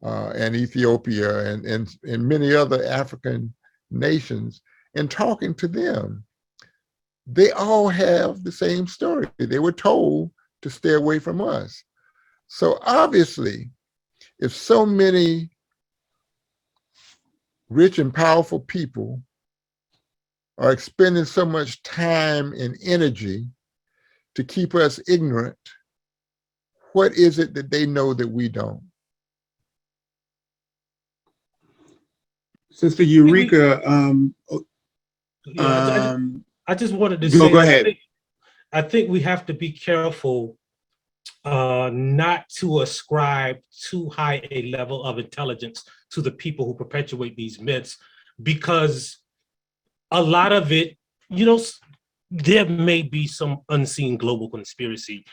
and Ethiopia, and many other African nations, and talking to them, they all have the same story. They were told to stay away from us. So obviously, if so many rich and powerful people are expending so much time and energy to keep us ignorant, what is it that they know that we don't? Sister Eureka, I just wanted to say, go ahead. I think we have to be careful not to ascribe too high a level of intelligence to the people who perpetuate these myths, because a lot of it, you know, there may be some unseen global conspiracy,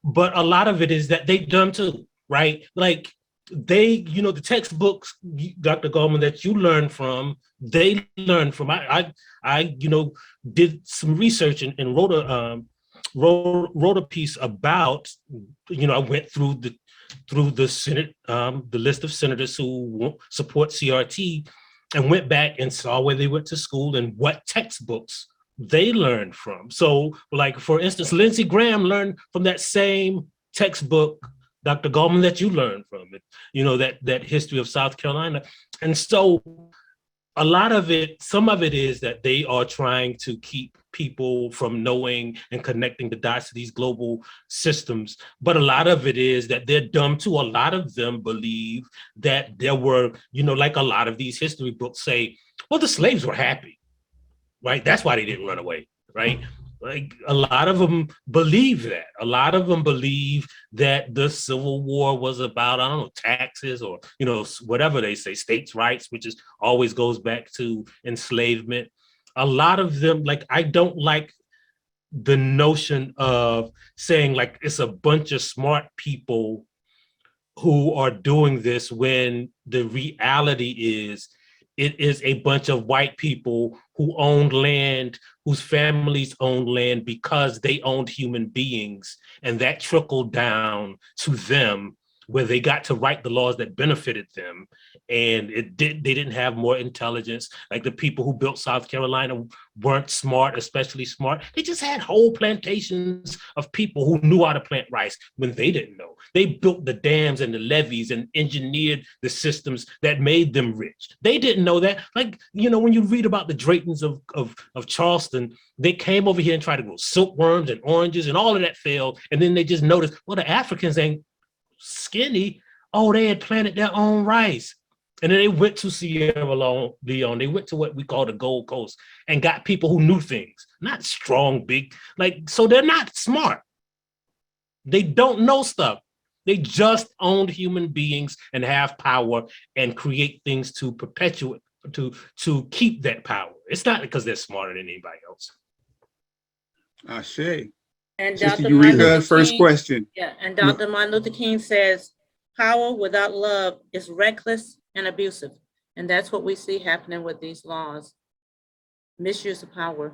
but a lot of it is that they dumb too. right? Like the textbooks, Dr. Gallman, that you learn from, they learn from. I did some research and wrote a piece about, I went through the Senate, the list of senators who support CRT, and went back and saw where they went to school and what textbooks they learned from. So, like, for instance, Lindsey Graham learned from that same textbook, Dr. Gallman, that you learned from it, that history of South Carolina. And so a lot of it, some of it is that they are trying to keep people from knowing and connecting the dots to these global systems. But a lot of it is that they're dumb too. A lot of them believe that there were, like a lot of these history books say, well, the slaves were happy, right? That's why they didn't run away, right? Like, a lot of them believe that. A lot of them believe that the Civil War was about, I don't know, taxes or, whatever they say, states' rights, which always goes back to enslavement. A lot of them, like, I don't like the notion of saying, like, it's a bunch of smart people who are doing this, when the reality is it is a bunch of white people who owned land, whose families owned land because they owned human beings, and that trickled down to them, where they got to write the laws that benefited them. And they didn't have more intelligence. Like, the people who built South Carolina weren't smart, especially smart. They just had whole plantations of people who knew how to plant rice when they didn't know. They built the dams and the levees and engineered the systems that made them rich. They didn't know that. Like, when you read about the Draytons of Charleston, they came over here and tried to grow silkworms and oranges, and all of that failed. And then they just noticed, well, the Africans ain't skinny. Oh, they had planted their own rice. And then they went to Sierra Leone. They went to what we call the Gold Coast and got people who knew things, not strong, big, so they're not smart. They don't know stuff. They just owned human beings and have power and create things to perpetuate, to keep that power. It's not because they're smarter than anybody else. Ashe. And Sister Dr. Eureka, first question. Yeah, and Dr. Martin Luther King says, power without love is reckless and abusive. And that's what we see happening with these laws. Misuse of power.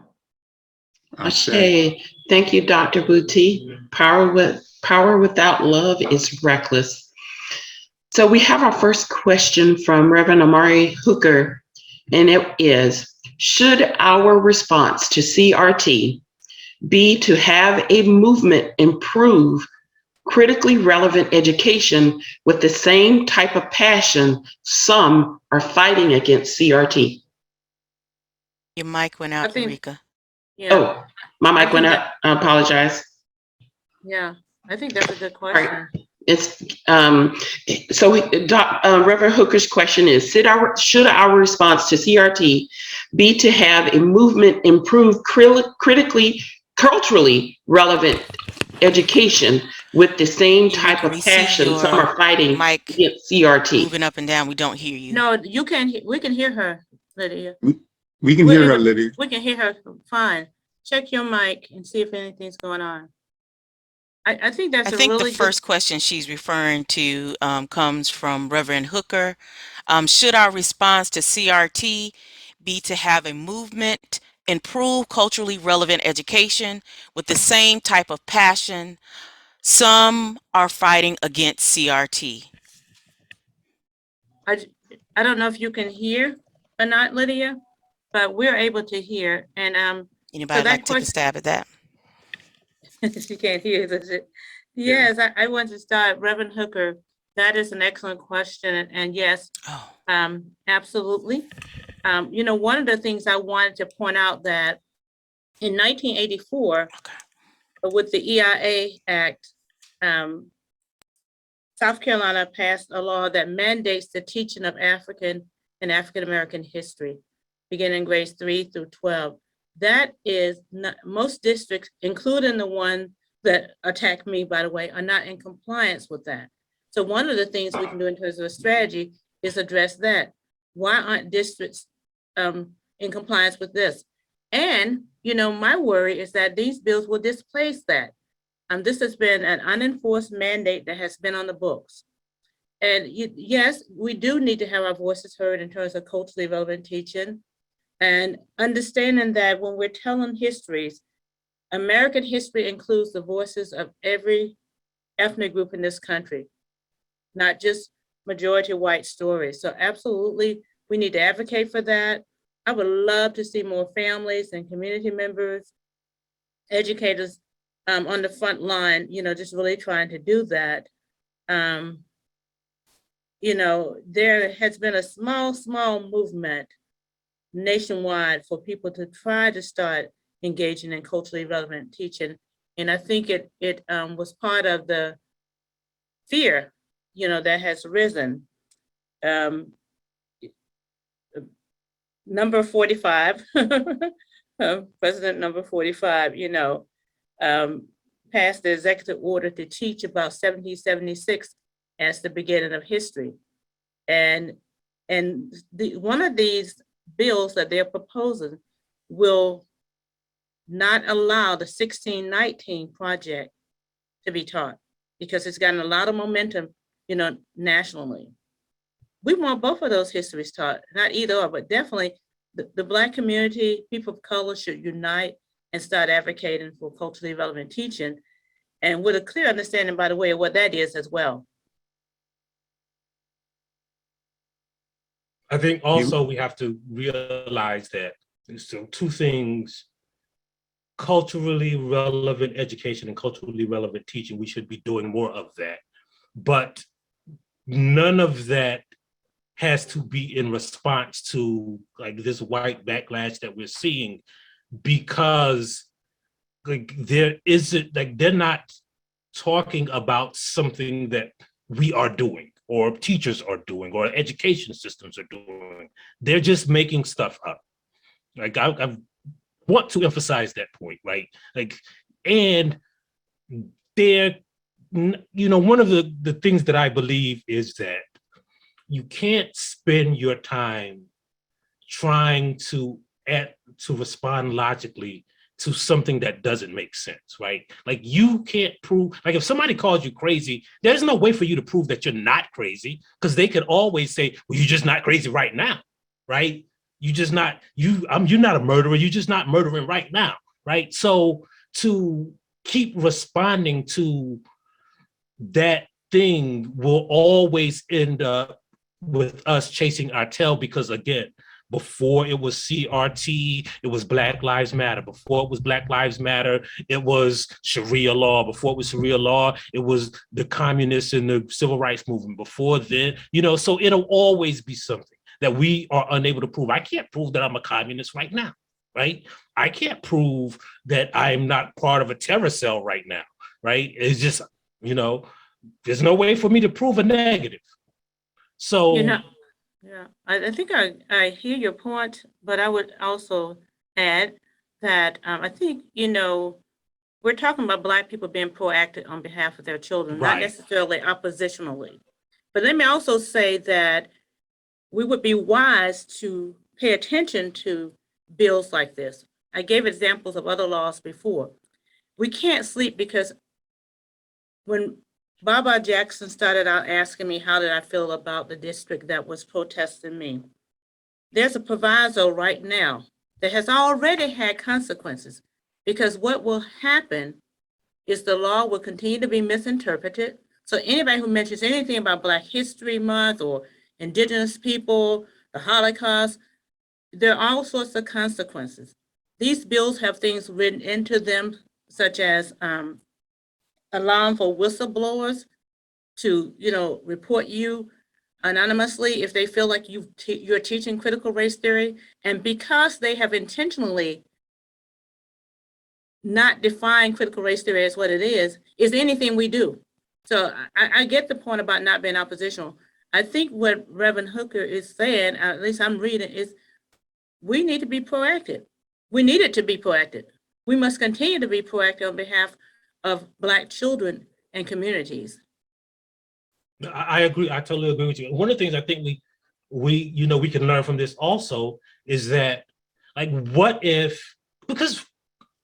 Okay, thank you, Dr. Boutte. Power without love is reckless. So we have our first question from Reverend Amari Hooker, and it is, should our response to CRT be to have a movement improve critically relevant education with the same type of passion some are fighting against CRT? Your mic went out, Eureka. Yeah. Oh, my mic went out. I apologize. Yeah, I think that's a good question. Right. It's Reverend Hooker's question is, should our response to CRT be to have a movement improve critically, culturally relevant education with the same type of passion some are fighting against CRT? Moving up and down, we don't hear you. No, you can. We can hear her, Lydia. We can hear her, Lydia. We can hear her fine. Check your mic and see if anything's going on. I think that's the first question she's referring to comes from Reverend Hooker. Should our response to CRT be to have a movement improve culturally relevant education with the same type of passion some are fighting against CRT? I don't know if you can hear or not, Lydia, but we're able to hear. And anybody like to take a stab at that? She can't hear, does it? Yes, I want to start. Reverend Hooker, that is an excellent question. And yes, absolutely. One of the things I wanted to point out that in 1984, with the EIA Act, South Carolina passed a law that mandates the teaching of African and African American history, beginning in grades 3 through 12. That is not, most districts, including the one that attacked me, by the way, are not in compliance with that. So one of the things we can do in terms of a strategy is address that. Why aren't districts in compliance with this? And, my worry is that these bills will displace that. This has been an unenforced mandate that has been on the books. And yes, we do need to have our voices heard in terms of culturally relevant teaching, and understanding that when we're telling histories, American history includes the voices of every ethnic group in this country, not just majority white stories. So absolutely, we need to advocate for that. I would love to see more families and community members, educators on the front line, just really trying to do that. There has been a small movement nationwide for people to try to start engaging in culturally relevant teaching. And I think it was part of the fear, that has risen. Number 45, President number 45, passed the executive order to teach about 1776 as the beginning of history. And one of these bills that they're proposing will not allow the 1619 project to be taught, because it's gotten a lot of momentum, nationally. We want both of those histories taught, not either or, but definitely the Black community, people of color should unite and start advocating for culturally relevant teaching, and with a clear understanding, by the way, of what that is as well. I think also we have to realize that there's still two things: culturally relevant education and culturally relevant teaching. We should be doing more of that. But none of that has to be in response to like this white backlash that we're seeing, because like there isn't, like they're not talking about something that we are doing or teachers are doing or education systems are doing. They're just making stuff up. Like I want to emphasize that point, right? Like, and they're, one of the things that I believe is that you can't spend your time trying to respond logically to something that doesn't make sense, right? Like you can't prove, like if somebody calls you crazy, there's no way for you to prove that you're not crazy, because they could always say, well, you're just not crazy right now, right? You're not a murderer, you're just not murdering right now, right? So to keep responding to that thing will always end up with us chasing our tail, because again, before it was CRT, it was Black Lives Matter. Before it was Black Lives Matter, it was Sharia law. Before it was Sharia law, it was the communists and the civil rights movement. Before then, so it'll always be something that we are unable to prove. I can't prove that I'm a communist right now, right? I can't prove that I'm not part of a terror cell right now, right? It's just, there's no way for me to prove a negative. So, yeah, I think I hear your point, but I would also add that I think, we're talking about Black people being proactive on behalf of their children, right, not necessarily oppositionally. But let me also say that we would be wise to pay attention to bills like this. I gave examples of other laws before. We can't sleep, because when Baba Jackson started out asking me how did I feel about the district that was protesting me, there's a proviso right now that has already had consequences, because what will happen is the law will continue to be misinterpreted. So anybody who mentions anything about Black History Month or Indigenous people, the Holocaust, there are all sorts of consequences. These bills have things written into them, such as allowing for whistleblowers to, report you anonymously if they feel like you're teaching critical race theory. And because they have intentionally not defined critical race theory as what it is anything we do. So I get the point about not being oppositional. I think what Reverend Hooker is saying, at least I'm reading, is we need to be proactive. We needed to be proactive. We must continue to be proactive on behalf of Black children and communities. I agree. I totally agree with you. One of the things I think we can learn from this also is that, like, what if, because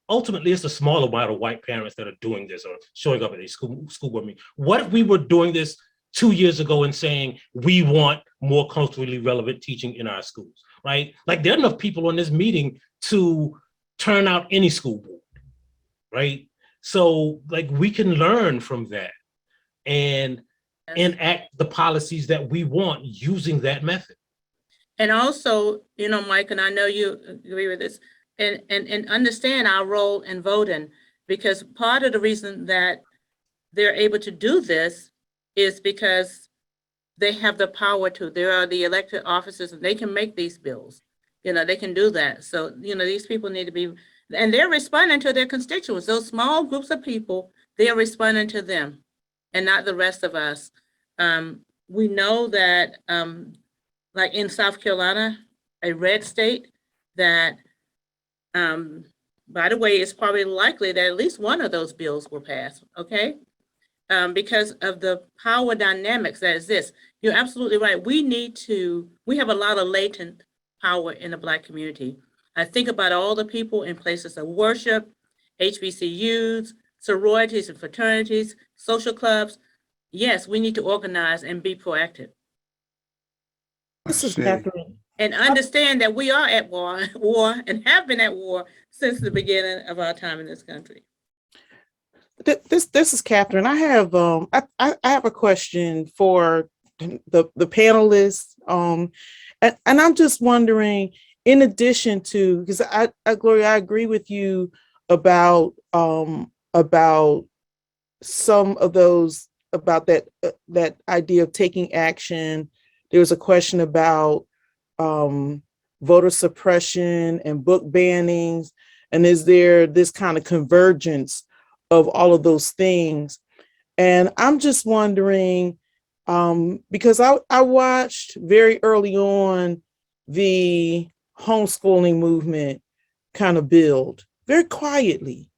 ultimately it's a small amount of white parents that are doing this or showing up at a school board meeting. What if we were doing this 2 years ago and saying we want more culturally relevant teaching in our schools, right? Like there are enough people on this meeting to turn out any school board, right? So like we can learn from that and enact the policies that we want using that method. And also, you know, Mike, and I know you agree with this, and understand our role in voting, because part of the reason that they're able to do this is because they have the power to. There are the elected officers, and they can make these bills. You know, they can do that. So, you know, these people need to be, and they're responding to their constituents. Those small groups of people, they are responding to them and not the rest of us. We know that, like in South Carolina, a red state, that, by the way, it's probably likely that at least one of those bills will pass, okay? Because of the power dynamics that exist. You're absolutely right. We have a lot of latent power in the Black community. I think about all the people in places of worship, HBCUs, sororities and fraternities, social clubs. Yes, we need to organize and be proactive. This is Catherine. And understand that we are at war and have been at war since the beginning of our time in this country. This is Catherine. I have I have a question for the panelists. And I'm just wondering, in addition to, because Gloria, I agree with you about some of those, about that idea of taking action. There was a question about voter suppression and book bannings, and is there this kind of convergence of all of those things? And I'm just wondering, because I watched very early on the homeschooling movement kind of build very quietly.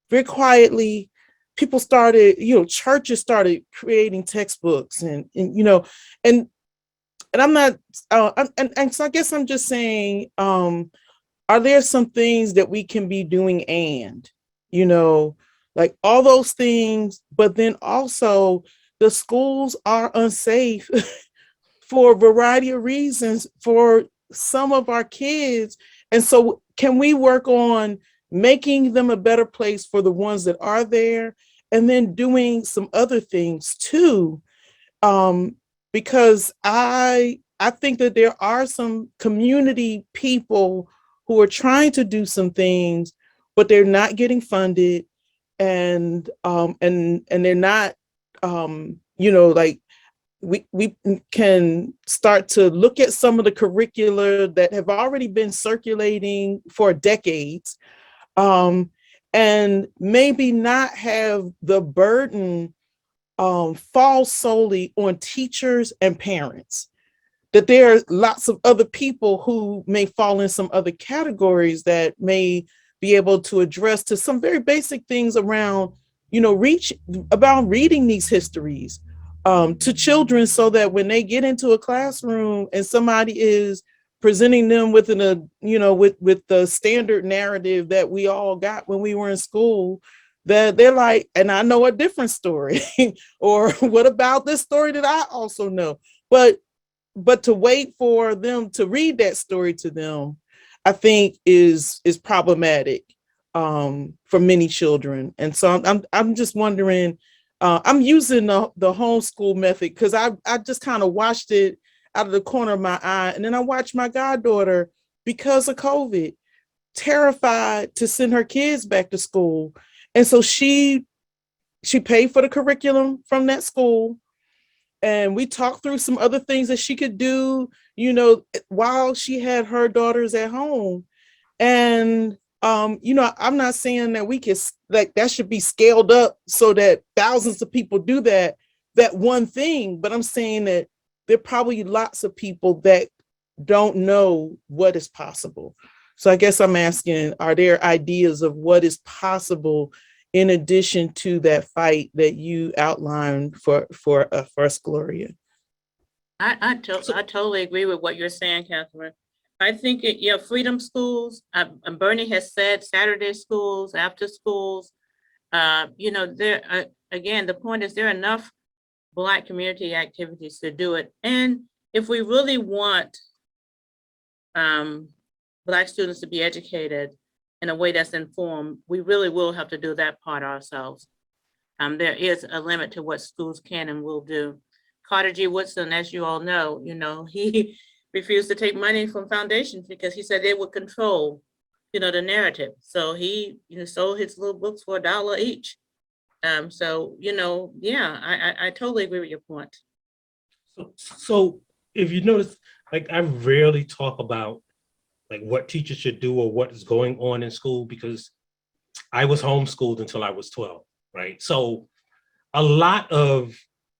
People started, churches started creating textbooks and I'm not, and so I guess I'm just saying, are there some things that we can be doing like all those things, but then also the schools are unsafe for a variety of reasons for some of our kids. And so can we work on making them a better place for the ones that are there, and then doing some other things too? Because I think that there are some community people who are trying to do some things, but they're not getting funded, and they're not, like we can start to look at some of the curricula that have already been circulating for decades, and maybe not have the burden fall solely on teachers and parents, that there are lots of other people who may fall in some other categories that may be able to address to some very basic things around, about reading these histories to children, so that when they get into a classroom and somebody is presenting them with with the standard narrative that we all got when we were in school, that they're like, and I know a different story, or what about this story that I also know? But to wait for them to read that story to them, I think is problematic for many children. And so I'm just wondering, I'm using the homeschool method because I just kind of watched it out of the corner of my eye. And then I watched my goddaughter, because of COVID, terrified to send her kids back to school. And so she paid for the curriculum from that school. And we talked through some other things that she could do, while she had her daughters at home. And, I'm not saying that we can, like, that should be scaled up so that thousands of people do that one thing. But I'm saying that there are probably lots of people that don't know what is possible. So I guess I'm asking, are there ideas of what is possible in addition to that fight that you outlined for us, Gloria? I totally agree with what you're saying, Catherine. I think, freedom schools, Bernie has said Saturday schools, after schools, again, the point is there are enough Black community activities to do it. And if we really want Black students to be educated in a way that's informed, we really will have to do that part ourselves. There is a limit to what schools can and will do. Carter G. Woodson, as you all know, he refused to take money from foundations because he said they would control, the narrative. So he, sold his little books for $1 each. I totally agree with your point. So if you notice, like, I rarely talk about like what teachers should do or what is going on in school, because I was homeschooled until I was 12, right? So a lot of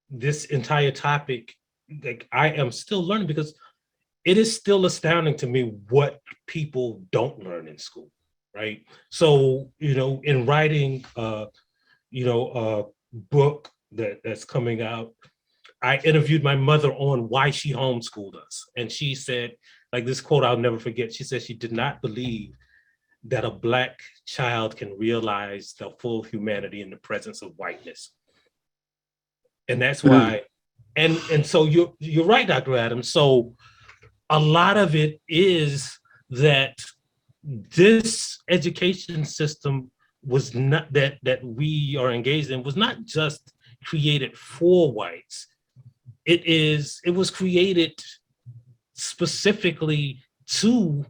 this entire topic, like, I am still learning, because it is still astounding to me what people don't learn in school, right? So, in writing, a book that's coming out, I interviewed my mother on why she homeschooled us. And she said, like, this quote I'll never forget. She said she did not believe that a Black child can realize the full humanity in the presence of whiteness. And that's why, and so you're right, Dr. Adams. So a lot of it is that this education system was not, that we are engaged in, was not just created for whites. It was created specifically to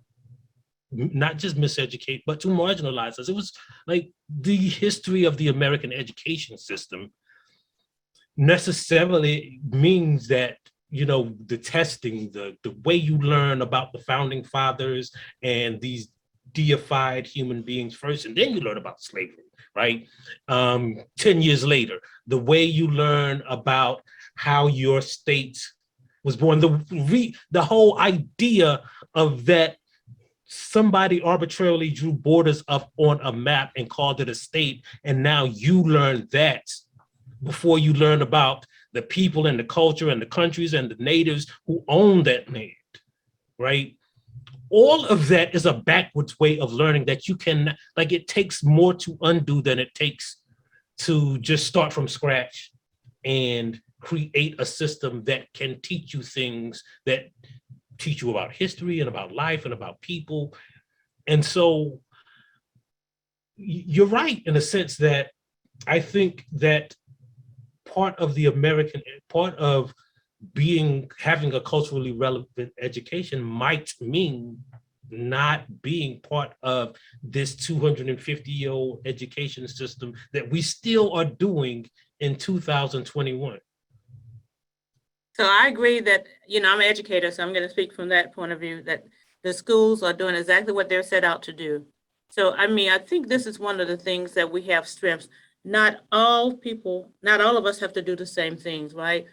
not just miseducate, but to marginalize us. It was like the history of the American education system necessarily means that, the testing, the way you learn about the founding fathers and these deified human beings first, and then you learn about slavery, right? 10 years later, the way you learn about how your state was born, the whole idea of that somebody arbitrarily drew borders up on a map and called it a state, and now you learn that before you learn about the people and the culture and the countries and the natives who own that land, right? All of that is a backwards way of learning that you can, like, it takes more to undo than it takes to just start from scratch and create a system that can teach you things that teach you about history and about life and about people. And so you're right in a sense that I think that part of having a culturally relevant education might mean not being part of this 250-year-old education system that we still are doing in 2021. So I agree that, I'm an educator, so I'm going to speak from that point of view, that the schools are doing exactly what they're set out to do. So, I think this is one of the things that we have strengths. Not all of us have to do the same things, right?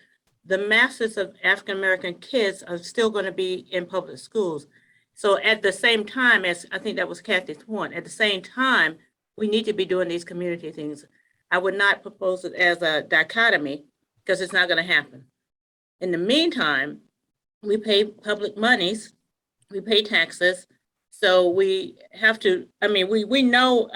The masses of African-American kids are still going to be in public schools. So at the same time, as I think that was Kathy's point, at the same time, we need to be doing these community things. I would not propose it as a dichotomy, because it's not going to happen. In the meantime, we pay public monies, we pay taxes. So we have to, we know,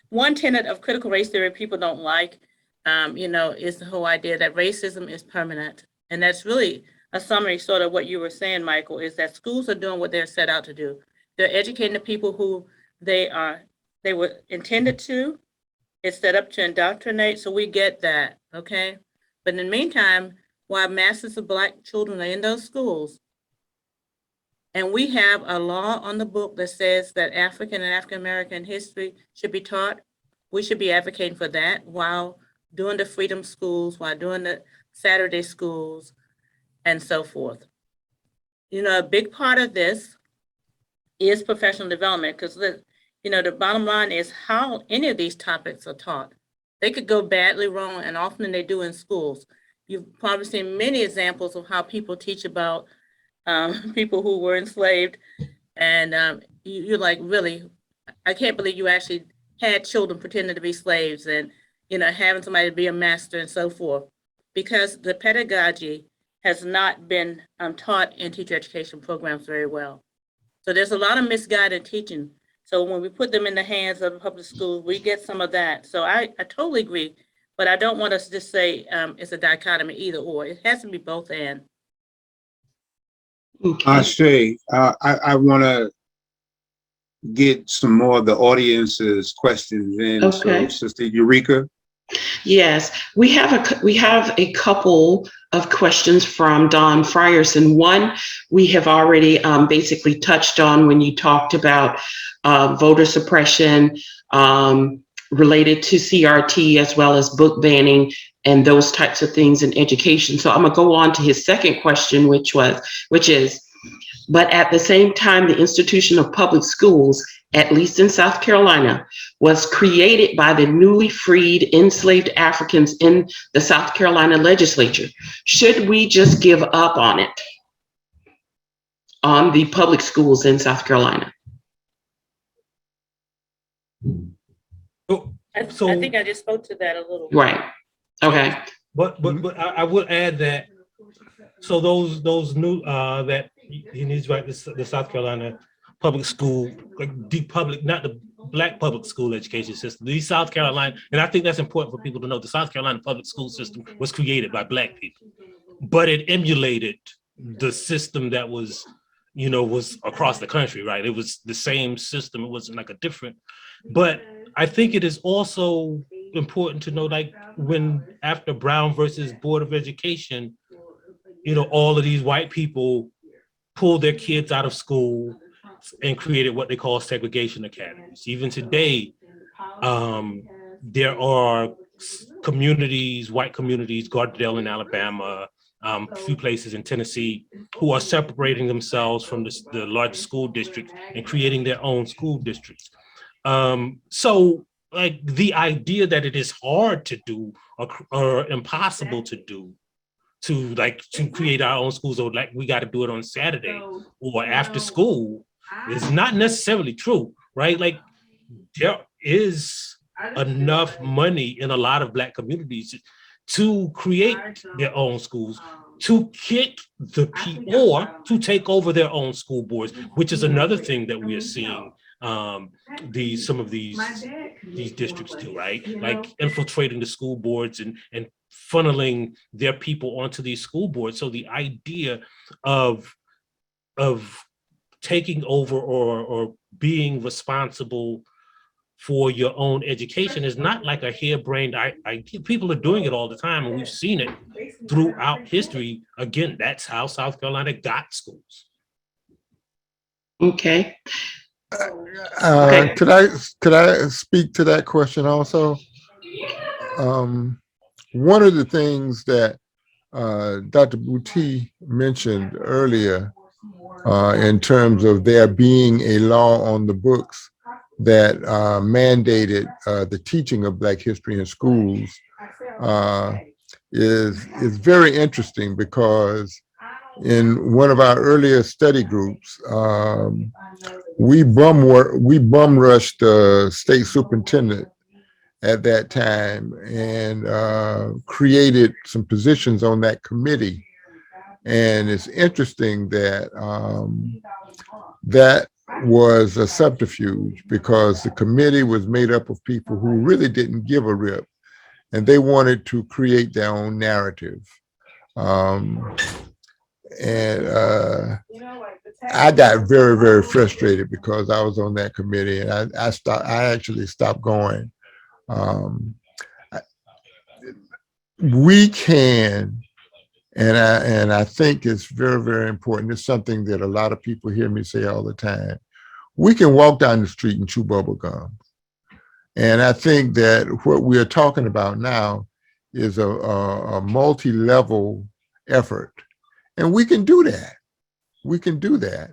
one tenet of critical race theory people don't like, is the whole idea that racism is permanent. And that's really a summary sort of what you were saying, Michael, is that schools are doing what they're set out to do. They're educating the people who they were intended to. It's set up to indoctrinate, so we get that, okay? But in the meantime, while masses of Black children are in those schools, and we have a law on the book that says that African and African-American history should be taught, we should be advocating for that while doing the freedom schools, while doing the Saturday schools, and so forth. A big part of this is professional development, because the bottom line is how any of these topics are taught. They could go badly wrong, and often they do in schools. You've probably seen many examples of how people teach about people who were enslaved, and you're like, really, I can't believe you actually had children pretending to be slaves, and having somebody to be a master and so forth, because the pedagogy has not been taught in teacher education programs very well. So there's a lot of misguided teaching. So when we put them in the hands of public schools, we get some of that. So I totally agree, but I don't want us to just say it's a dichotomy either or. It has to be both and. Okay. Shay, I want to get some more of the audience's questions in. Okay. So, Sister Eureka. Yes, we have a couple of questions from Don Frierson. One we have already basically touched on when you talked about voter suppression related to CRT, as well as book banning and those types of things in education. So I'm gonna go on to his second question, which is, but at the same time, the institution of public schools, at least in South Carolina, was created by the newly freed enslaved Africans in the South Carolina legislature. Should we just give up on it, on the public schools in South Carolina? I think I just spoke to that a little. Right. Okay. But I would add that, so those new that he needs, right, the South Carolina public school, like the public, not the Black public school education system, the South Carolina, and I think that's important for people to know, the South Carolina public school system was created by Black people, but it emulated the system that was, was across the country, right? It was the same system. It wasn't like a different, but I think it is also important to know, like when after Brown versus Board of Education, all of these white people pulled their kids out of school and created what they call segregation academies. Even today, there are communities, white communities, Gardendale in Alabama, a few places in Tennessee, who are separating themselves from the large school districts and creating their own school districts. So like the idea that it is hard to do or impossible to do, to create our own schools, or like we got to do it on Saturday or after school, is not necessarily true, right? Like there is enough money in a lot of Black communities to create their own schools, to kick the people, or to take over their own school boards, which is another thing that we are seeing some of these districts do, right? Like infiltrating the school boards and funneling their people onto these school boards. So the idea of taking over or being responsible for your own education is not like a harebrained idea. People are doing it all the time, and we've seen it throughout history. Again, that's how South Carolina got schools. Okay. Could I speak to that question also? One of the things that Dr. Boutte mentioned earlier in terms of there being a law on the books that mandated the teaching of Black history in schools is very interesting, because in one of our earlier study groups, we bum rushed the state superintendent at that time and created some positions on that committee. And it's interesting that that was a subterfuge, because the committee was made up of people who really didn't give a rip, and they wanted to create their own narrative. I got very, very frustrated because I was on that committee, and I actually stopped going. We can, and I think it's very, very important. It's something that a lot of people hear me say all the time. We can walk down the street and chew bubble gum. And I think that what we are talking about now is a multi-level effort. And we can do that. We can do that.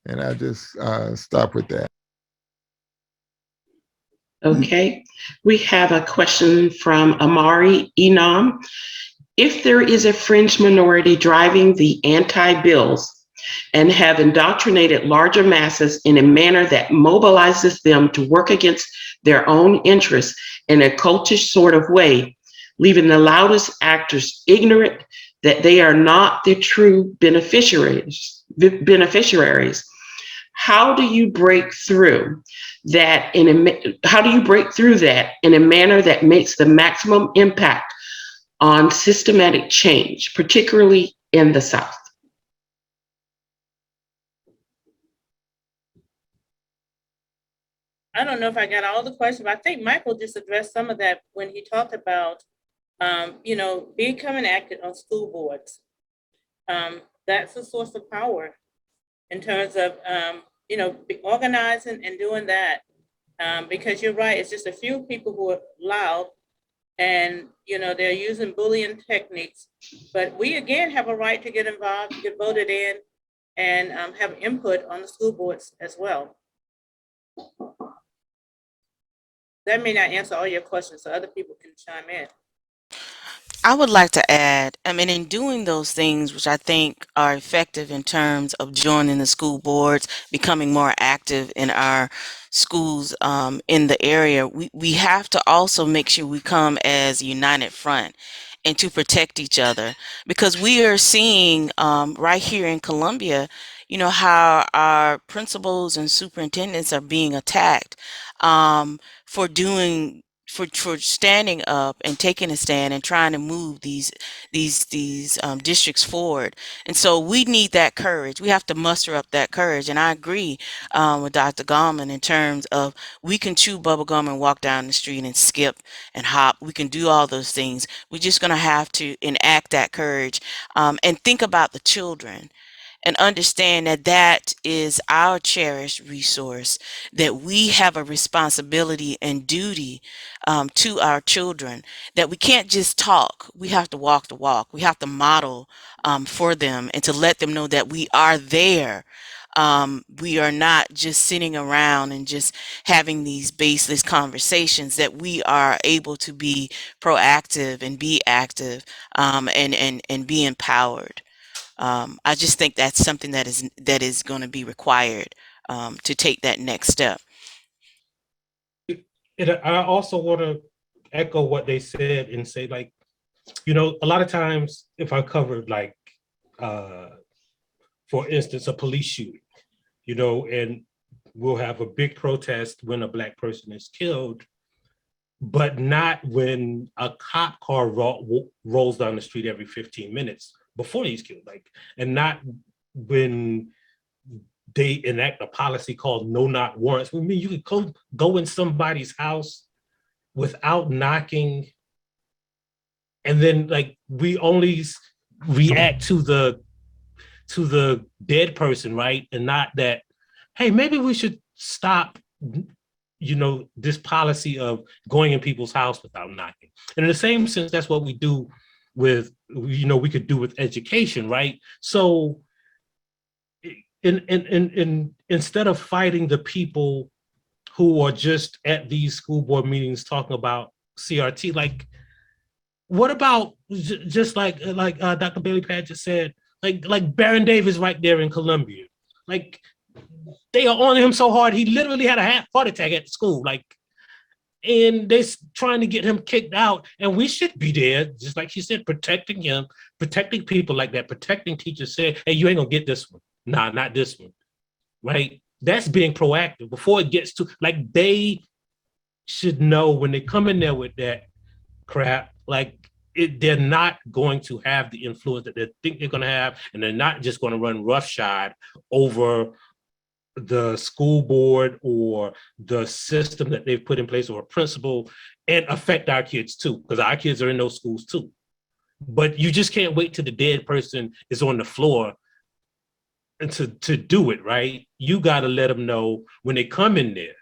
And I just stop with that. Okay. We have a question from Amari Enam. If there is a fringe minority driving the anti-bills and have indoctrinated larger masses in a manner that mobilizes them to work against their own interests in a cultish sort of way, leaving the loudest actors ignorant that they are not the true beneficiaries, How do you break through that how do you break through that in a manner that makes the maximum impact on systematic change, particularly in the South? I don't know if I got all the questions, but I think Michael just addressed some of that when he talked about, becoming active on school boards. That's a source of power in terms of, organizing and doing that. Because you're right, it's just a few people who are loud and, they're using bullying techniques. But we, again, have a right to get involved, get voted in, and have input on the school boards as well. That may not answer all your questions, so other people can chime in. I would like to add, I mean, in doing those things, which I think are effective in terms of joining the school boards, becoming more active in our schools in the area, we have to also make sure we come as a united front and to protect each other, because we are seeing right here in Columbia, how our principals and superintendents are being attacked for doing for standing up and taking a stand and trying to move these districts forward. And so we need that courage. We have to muster up that courage. And I agree with Dr. Gallman in terms of we can chew bubble gum and walk down the street and skip and hop. We can do all those things. We're just going to have to enact that courage and think about the children and understand that that is our cherished resource, that we have a responsibility and duty to our children, that we can't just talk, we have to walk the walk. We have to model for them and to let them know that we are there. We are not just sitting around and just having these baseless conversations, that we are able to be proactive and be active and be empowered. I just think that's something that is going to be required to take that next step. I also want to echo what they said and say, like, a lot of times if I covered, like, for instance, a police shooting, and we'll have a big protest when a Black person is killed, but not when a cop car rolls down the street every 15 minutes before he's killed, like, and not when they enact a policy called no knock warrants. I mean, you could go in somebody's house without knocking, and then, like, we only react to the dead person, right? And not that, hey, maybe we should stop, this policy of going in people's house without knocking. And in the same sense, that's what we do with, we could do with education, right? So instead of fighting the people who are just at these school board meetings talking about CRT, like, what about just like Dr. Bailey-Padgett said, like Baron Davis right there in Columbia, like, they are on him so hard, he literally had a heart attack at the school, like, and they're trying to get him kicked out. And we should be there, just like she said, protecting him, protecting people like that, protecting teachers, saying, hey, you ain't gonna get this one. Nah, not this one, right? That's being proactive before it gets to, like, they should know when they come in there with that crap, like, they're not going to have the influence that they think they're going to have, and they're not just going to run roughshod over the school board or the system that they've put in place, or a principal, and affect our kids too, because our kids are in those schools too. But you just can't wait till the dead person is on the floor and to do it, right? You got to let them know when they come in there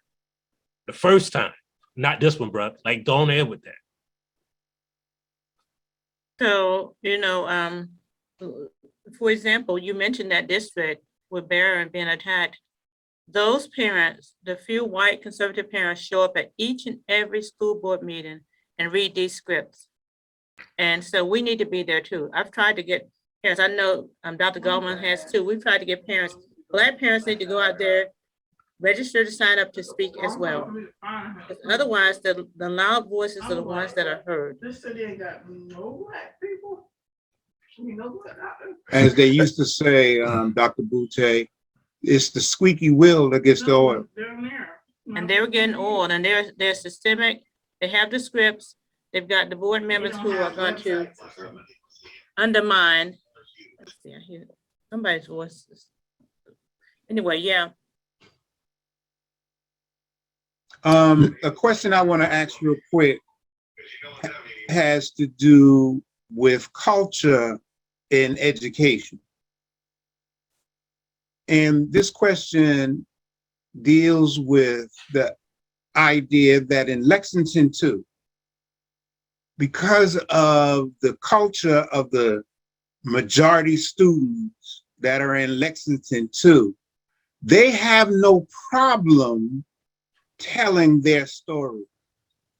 the first time, not this one, bro. Like, go on ahead with that. So, for example, you mentioned that district with Barron being attacked. Those parents, the few white conservative parents, show up at each and every school board meeting and read these scripts. And so we need to be there too. I've tried to get parents, I know Dr. Gallman has too. We've tried to get parents, Black parents need to go out there, register to sign up to speak as well. Otherwise, the loud voices are the ones that are heard. This city ain't got no Black people. As they used to say, Dr. Boutte, It's the squeaky wheel that gets the oil. And they were getting old, and they're systemic. They have the scripts. They've got the board members who are going to undermine. Let's see, I hear somebody's voice. Anyway, yeah. A question I want to ask real quick has to do with culture in education. And this question deals with the idea that in Lexington too, because of the culture of the majority students that are in Lexington too, they have no problem telling their story.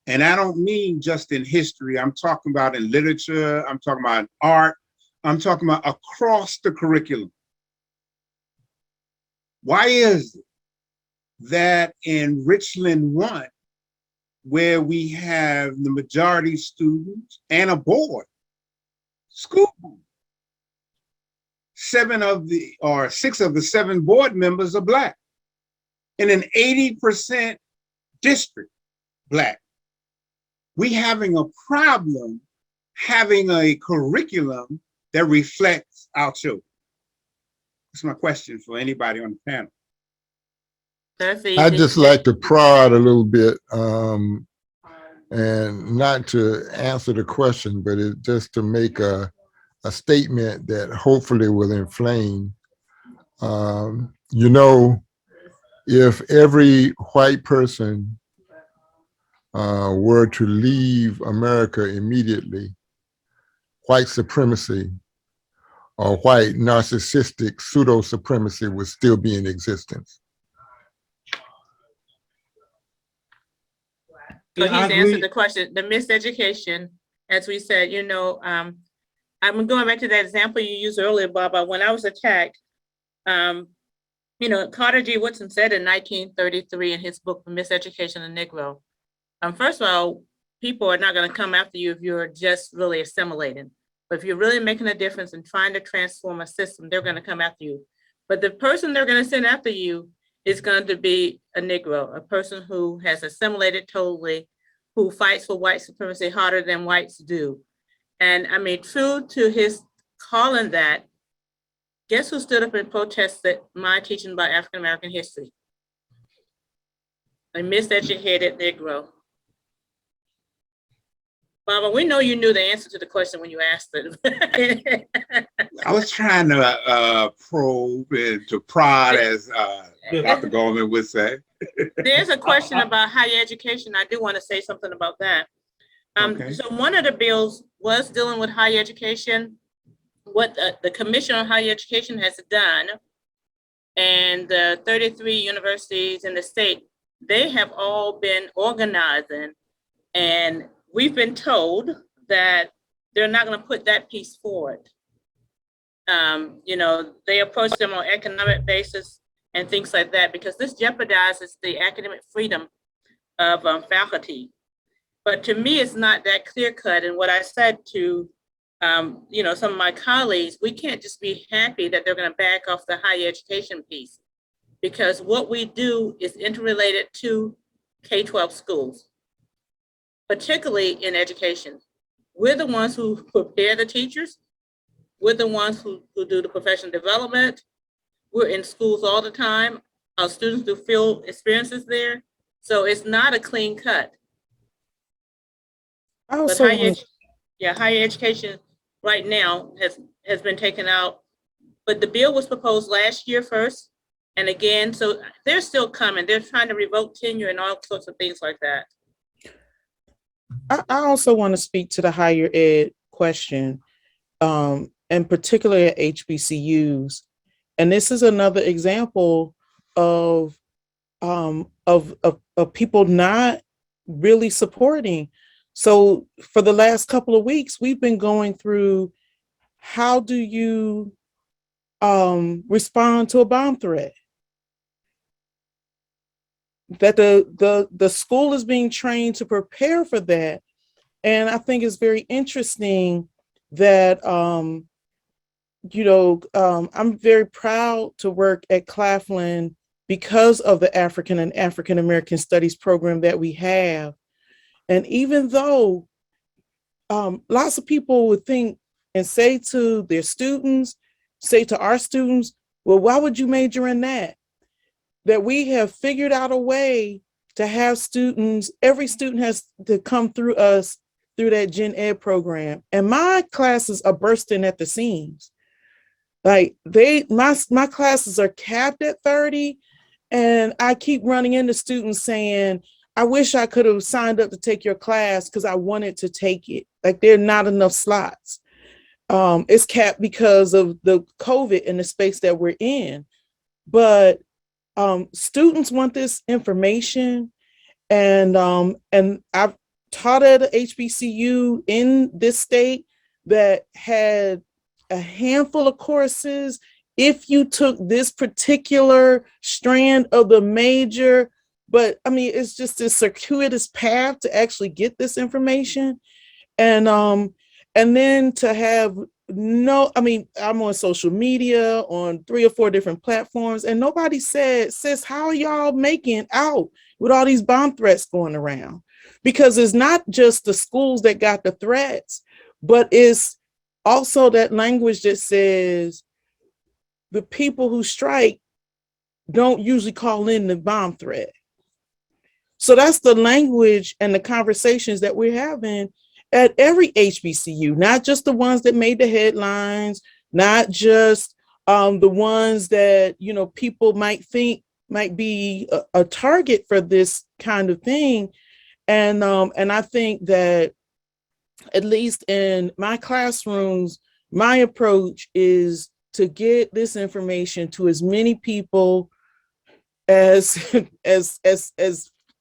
And I don't mean just in history, I'm talking about in literature, I'm talking about in art, I'm talking about across the curriculum. Why is it that in Richland 1, where we have the majority students and a board, school board, 6 of the 7 board members are Black, in an 80% district Black, we having a problem having a curriculum that reflects our children? That's my question for anybody on the panel. I'd just like to prod a little bit, and not to answer the question, but just to make a statement that hopefully will inflame. You know, if every white person were to leave America immediately, white supremacy or white narcissistic pseudo supremacy would still be in existence. So he's answered the question. The miseducation, as we said, you know, I'm going back to that example you used earlier, Baba. When I was attacked, you know, Carter G. Woodson said in 1933 in his book, The Miseducation of the Negro, first of all, people are not going to come after you if you're just really assimilating. But if you're really making a difference and trying to transform a system, they're going to come after you. But the person they're going to send after you is going to be a Negro, a person who has assimilated totally, who fights for white supremacy harder than whites do. And I mean, true to his calling that, guess who stood up and protested my teaching about African-American history? A miseducated Negro. Baba, we know you knew the answer to the question when you asked it. I was trying to probe and to prod, as Dr. Gallman would say. There's a question about higher education. I do want to say something about that. Okay. So one of the bills was dealing with higher education, what the Commission on Higher Education has done, and the 33 universities in the state, they have all been organizing, and we've been told that they're not going to put that piece forward. You know, they approach them on economic basis and things like that, because this jeopardizes the academic freedom of faculty. But to me, it's not that clear cut. And what I said to, you know, some of my colleagues, we can't just be happy that they're going to back off the higher education piece, because what we do is interrelated to K-12 schools, particularly in education. We're the ones who prepare the teachers. We're the ones who do the professional development. We're in schools all the time. Our students do field experiences there. So it's not a clean cut. But higher education right now has been taken out. But the bill was proposed last year first. And again, so they're still coming. They're trying to revoke tenure and all sorts of things like that. I also want to speak to the higher ed question, and particularly at HBCUs. And this is another example of people not really supporting. So for the last couple of weeks, we've been going through, how do you respond to a bomb threat? That the school is being trained to prepare for that. And I think it's very interesting that I'm very proud to work at Claflin because of the African and African American Studies program that we have. And even though lots of people would think and say to their students, say to our students, well, why would you major in that? That we have figured out a way to have students, every student has to come through us through that Gen Ed program. And my classes are bursting at the seams. Like my classes are capped at 30, and I keep running into students saying, I wish I could have signed up to take your class because I wanted to take it. Like there are not enough slots. It's capped because of the COVID and the space that we're in. But students want this information, and I've taught at a HBCU in this state that had a handful of courses. If you took this particular strand of the major, but I mean, it's just this circuitous path to actually get this information. And then to have I'm on social media on 3 or 4 different platforms, and nobody said, sis, how are y'all making out with all these bomb threats going around? Because it's not just the schools that got the threats, but it's also that language that says the people who strike don't usually call in the bomb threat. So that's the language and the conversations that we're having at every HBCU, not just the ones that made the headlines, not just the ones that, people might think might be a target for this kind of thing. And I think that at least in my classrooms, my approach is to get this information to as many people as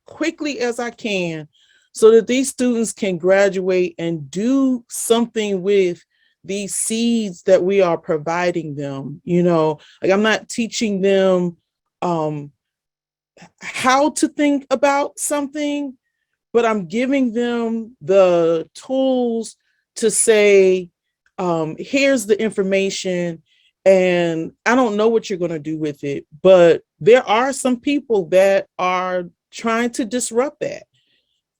quickly as I can, so that these students can graduate and do something with these seeds that we are providing them. Like I'm not teaching them how to think about something, but I'm giving them the tools to say, here's the information, and I don't know what you're going to do with it, but there are some people that are trying to disrupt that.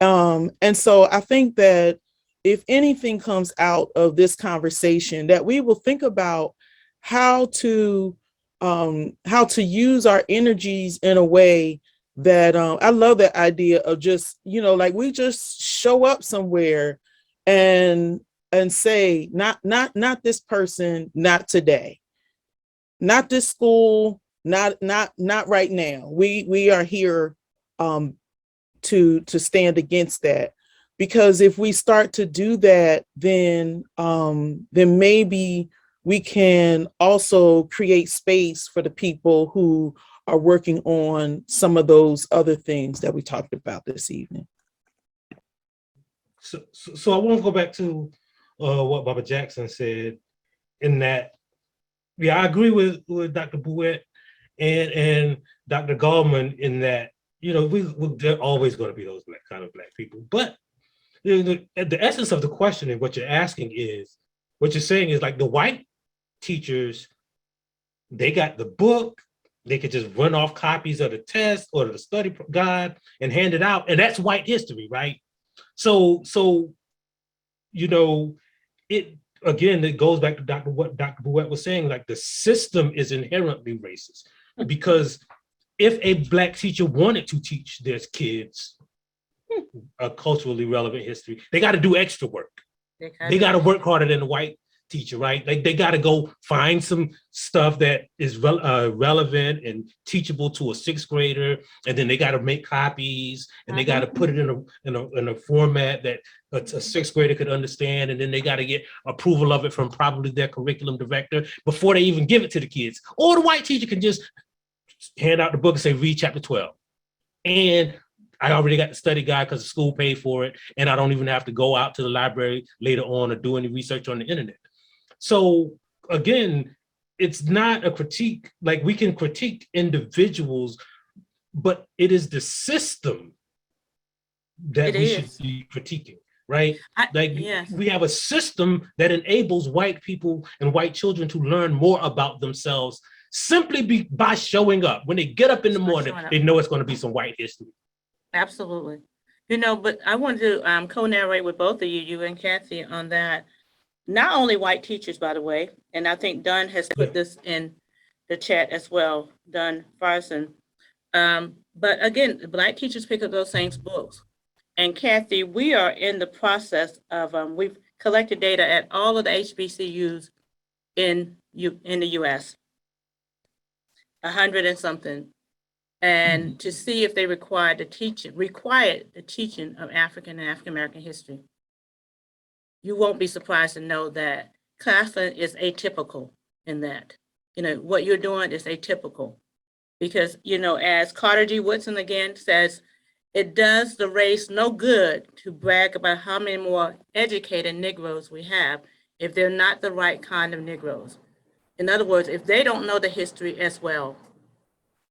And so I think that if anything comes out of this conversation, that we will think about how to use our energies in a way that I love that idea of just, like we just show up somewhere and say, not this person, not today, not this school, not right now. We are here to stand against that, because if we start to do that, then maybe we can also create space for the people who are working on some of those other things that we talked about this evening. So I want to go back to what Baba Jackson said, in that, I agree with Dr. Boutte and Dr. Gallman in that, they're always going to be those kind of black people. But the essence of the question and what you're asking is, what you're saying is, like, the white teachers, they got the book, they could just run off copies of the test or the study guide and hand it out, and that's white history, right? So it goes back to what Dr. Boutte was saying, like the system is inherently racist, because if a black teacher wanted to teach their kids a culturally relevant history, they got to do extra work. They got to work harder than the white teacher, right? Like they got to go find some stuff that is relevant and teachable to a 6th grader, and then they got to make copies, and they got to put it in a format that a 6th grader could understand, and then they got to get approval of it from probably their curriculum director before they even give it to the kids. Or the white teacher can just hand out the book and say, read chapter 12. And I already got the study guide because the school paid for it, and I don't even have to go out to the library later on or do any research on the internet. So again, it's not a critique. Like, we can critique individuals, but it is the system that we should be critiquing. right? Like Yes. we have a system that enables white people and white children to learn more about themselves simply by showing up. When they get up in the morning, they know it's going to be some white history. Absolutely. You know, but I wanted to co-narrate with both of you, you and Kathy, on that. Not only white teachers, by the way, and I think Dunn has put this in the chat as well, Dunn Farson. But again, Black teachers pick up those same books. And Kathy, we are in the process of, we've collected data at all of the HBCUs in the US, 100 and something, and to see if they required the teaching of African and African-American history. You won't be surprised to know that Claflin is atypical in that. You know, what you're doing is atypical because, you know, as Carter G. Woodson again says, it does the race no good to brag about how many more educated Negroes we have if they're not the right kind of Negroes. In other words, if they don't know the history as well,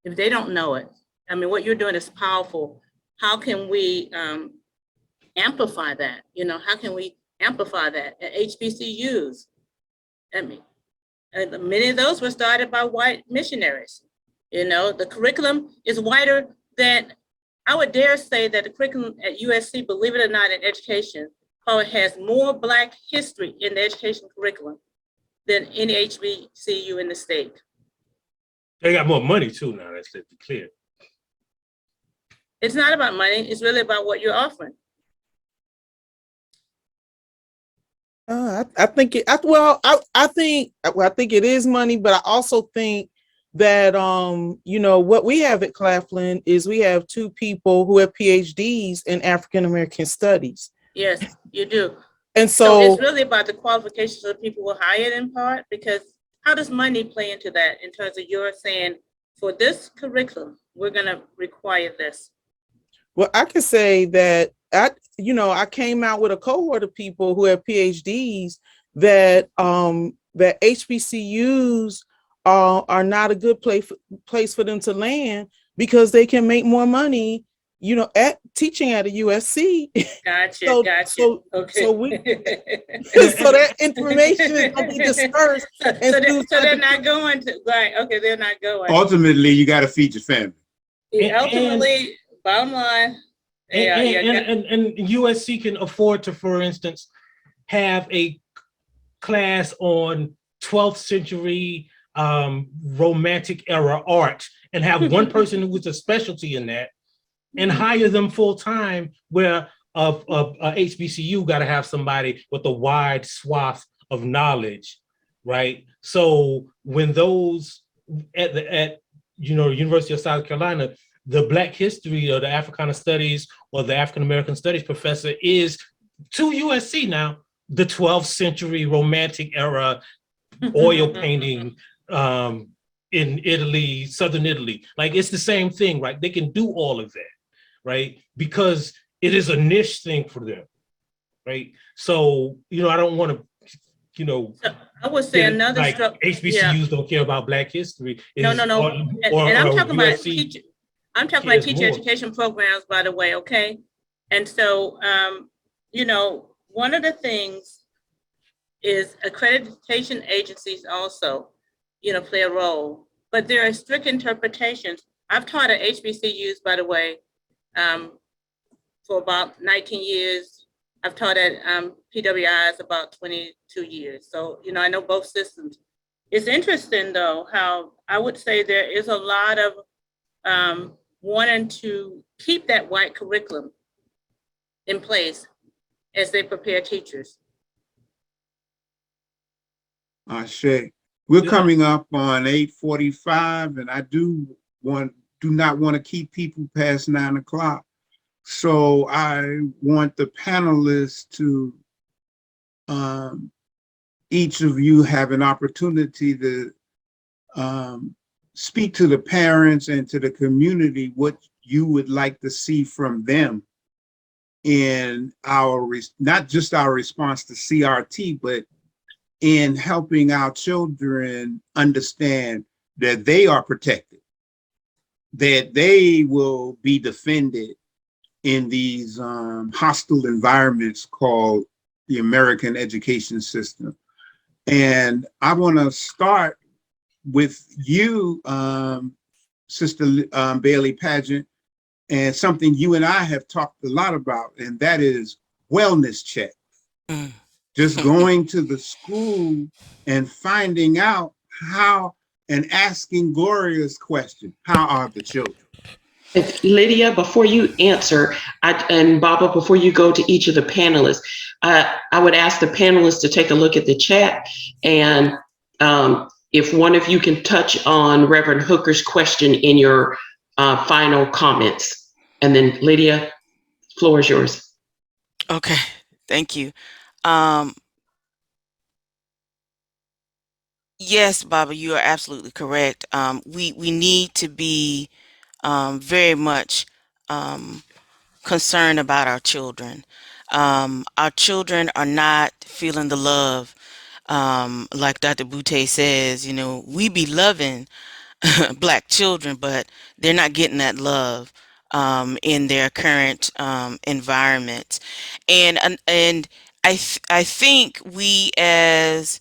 if they don't know it, I mean, what you're doing is powerful. How can we amplify that? You know, how can we amplify that at HBCUs? I mean, many of those were started by white missionaries. You know, the curriculum is whiter than, I would dare say that the curriculum at USC, believe it or not, in education, probably has more Black history in the education curriculum than any HBCU in the state. They got more money too now, let's be clear. It's not about money, it's really about what you're offering. I think it is money, but I also think that you know, what we have at Claflin is we have two people who have PhDs in African American studies. Yes, you do. And so it's really about the qualifications of the people who are hired in part, because how does money play into that in terms of your saying, for this curriculum, we're gonna require this? Well, I can say that I came out with a cohort of people who have PhDs that that HBCUs are not a good place for them to land because they can make more money, you know, at teaching at a USC. Gotcha. So Okay. so that information is going to be dispersed. So they're not going to, right? Okay, they're not going. Ultimately, you got to feed your family. Yeah, ultimately, bottom line. And USC can afford to, for instance, have a class on 12th century Romantic era art and have one person who is a specialty in that and hire them full time, where a HBCU got to have somebody with a wide swath of knowledge, right? So when those at University of South Carolina, the Black history or the Africana studies or the African American studies professor is, to USC now, the 12th century Romantic era oil painting in Italy, Southern Italy. Like, it's the same thing, right? They can do all of that, right? Because it is a niche thing for them, right? So, you know, I don't want to, you know, so I would say another like HBCUs don't care about Black history. No. And I'm talking about teacher. I'm talking about teacher education programs, by the way, okay? And so, you know, one of the things is accreditation agencies also, you know, play a role, but there are strict interpretations. I've taught at HBCUs, by the way, for about 19 years. I've taught at PWIs about 22 years. So, you know, I know both systems. It's interesting though, how I would say there is a lot of wanting to keep that white curriculum in place as they prepare teachers. Shay, we're coming up on 8:45, and I do not want to keep people past 9 o'clock. So I want the panelists to, each of you have an opportunity to speak to the parents and to the community what you would like to see from them in our, not just our response to CRT, but in helping our children understand that they are protected, that they will be defended in these hostile environments called the American education system. And I want to start with you, Sister Bailey-Padgett, and something you and I have talked a lot about, and that is wellness check. Just going to the school and finding out how, and asking Gloria's question, how are the children? Lydia, before you answer, and Baba, before you go to each of the panelists, I would ask the panelists to take a look at the chat, and if one of you can touch on Reverend Hooker's question in your final comments. And then Lydia, floor is yours. Okay, thank you. Yes, Baba, you are absolutely correct. We need to be very much concerned about our children. Our children are not feeling the love. Like Dr. Boutte says, you know, we be loving Black children, but they're not getting that love in their current environment. And I think we as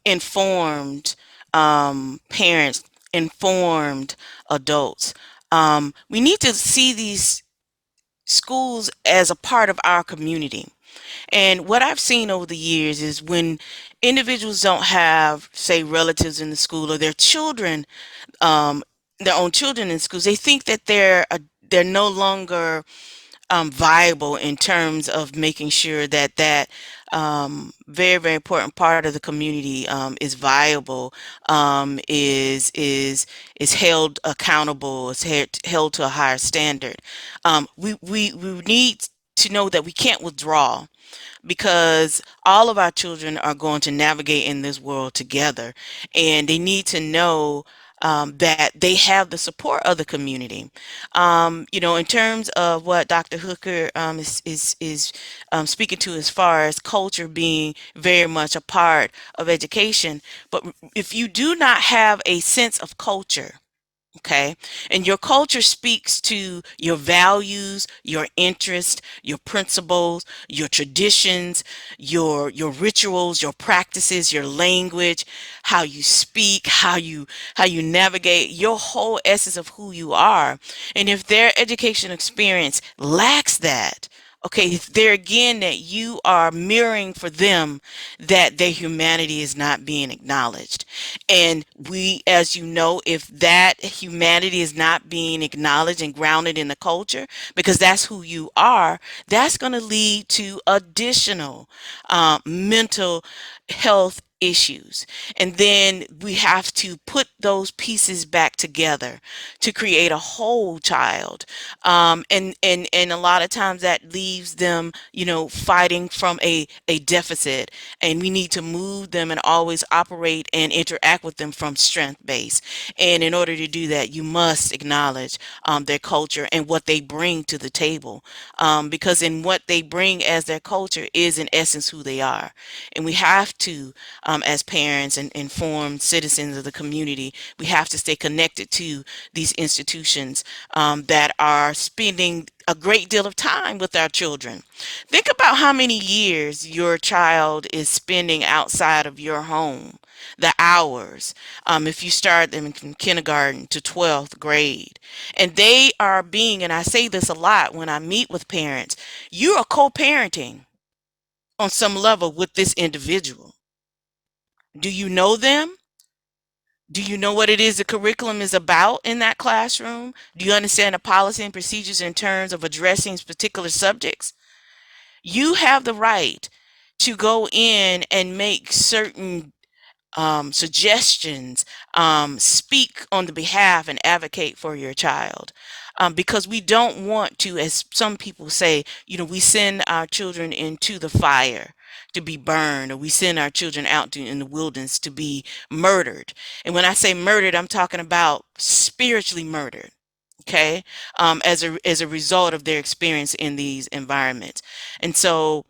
informed parents, informed adults, we need to see these schools as a part of our community. And what I've seen over the years is when individuals don't have, say, relatives in the school or their children, their own children in schools, they think that they're no longer viable in terms of making sure that very, very important part of the community is viable, is held accountable, is held to a higher standard. We need to know that we can't withdraw, because all of our children are going to navigate in this world together, and they need to know that they have the support of the community. You know, in terms of what Dr. Hooker is speaking to as far as culture being very much a part of education, but if you do not have a sense of culture, okay, and your culture speaks to your values, your interests, your principles, your traditions, your rituals, your practices, your language, how you speak, how you navigate, your whole essence of who you are. And if their education experience lacks that, okay, if there again that you are mirroring for them that their humanity is not being acknowledged. And we, as you know, if that humanity is not being acknowledged and grounded in the culture, because that's who you are, that's going to lead to additional mental health issues. And then we have to put those pieces back together to create a whole child. And a lot of times that leaves them, you know, fighting from a deficit, and we need to move them and always operate and interact with them from strength base. And in order to do that, you must acknowledge their culture and what they bring to the table, because in what they bring as their culture is in essence who they are. And we have to, as parents and informed citizens of the community, we have to stay connected to these institutions that are spending a great deal of time with our children. Think about how many years your child is spending outside of your home, the hours, if you start them from kindergarten to 12th grade. And they are being, and I say this a lot when I meet with parents, you are co-parenting on some level with this individual. Do you know them? Do you know what it is the curriculum is about in that classroom? Do you understand the policy and procedures in terms of addressing particular subjects? You have the right to go in and make certain suggestions, speak on the behalf and advocate for your child. Because we don't want to, as some people say, you know, we send our children into the fire to be burned, or we send our children out in the wilderness to be murdered. And when I say murdered, I'm talking about spiritually murdered. Okay, as a result of their experience in these environments. And so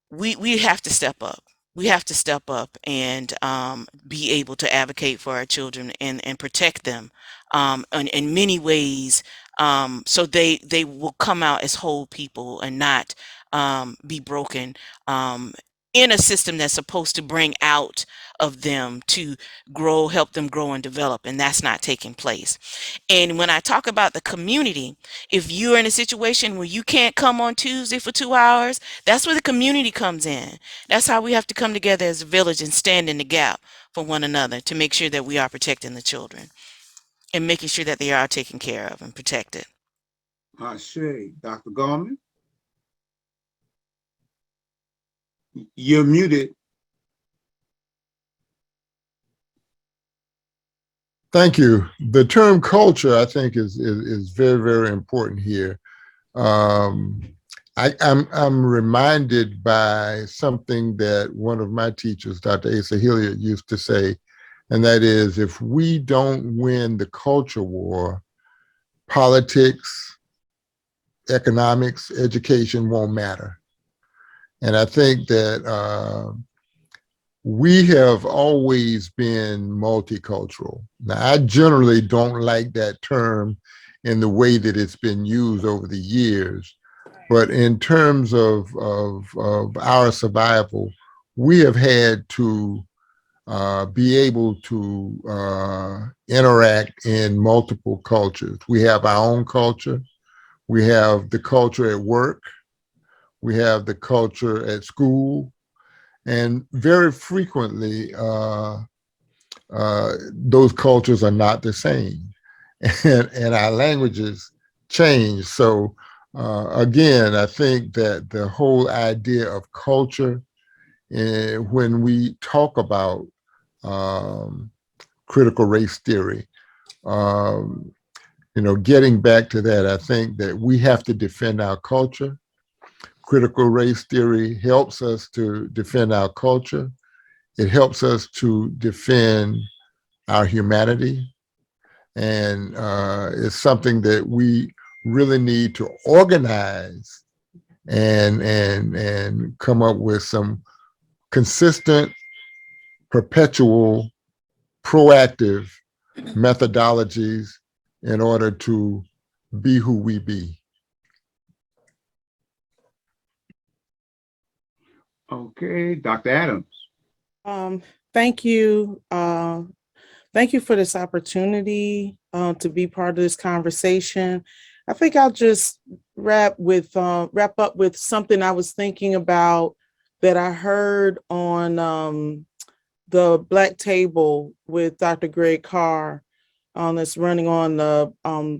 we have to step up. We have to step up and be able to advocate for our children and protect them in many ways So they will come out as whole people and not be broken in a system that's supposed to bring out of them to grow, help them grow and develop, and that's not taking place. And when I talk about the community, if you're in a situation where you can't come on Tuesday for 2 hours, that's where the community comes in. That's how we have to come together as a village and stand in the gap for one another to make sure that we are protecting the children and making sure that they are taken care of and protected. Ashe. Dr. Gallman? You're muted. Thank you. The term culture, I think, is very, very important here. I'm reminded by something that one of my teachers, Dr. Asa Hilliard, used to say, and that is, if we don't win the culture war, politics, economics, education won't matter. And I think that we have always been multicultural. Now, I generally don't like that term in the way that it's been used over the years, but in terms of our survival, we have had to be able to interact in multiple cultures. We have our own culture. We have the culture at work. We have the culture at school. And very frequently, those cultures are not the same, and our languages change. So again, I think that the whole idea of culture, when we talk about critical race theory, getting back to that, I think that we have to defend our culture. Critical race theory helps us to defend our culture. It helps us to defend our humanity. And it's something that we really need to organize and come up with some consistent, perpetual, proactive methodologies in order to be who we be. Okay, Dr. Adams. Thank you. Thank you for this opportunity to be part of this conversation. I think I'll just wrap up with something I was thinking about that I heard on the Black Table with Dr. Greg Carr that's running on the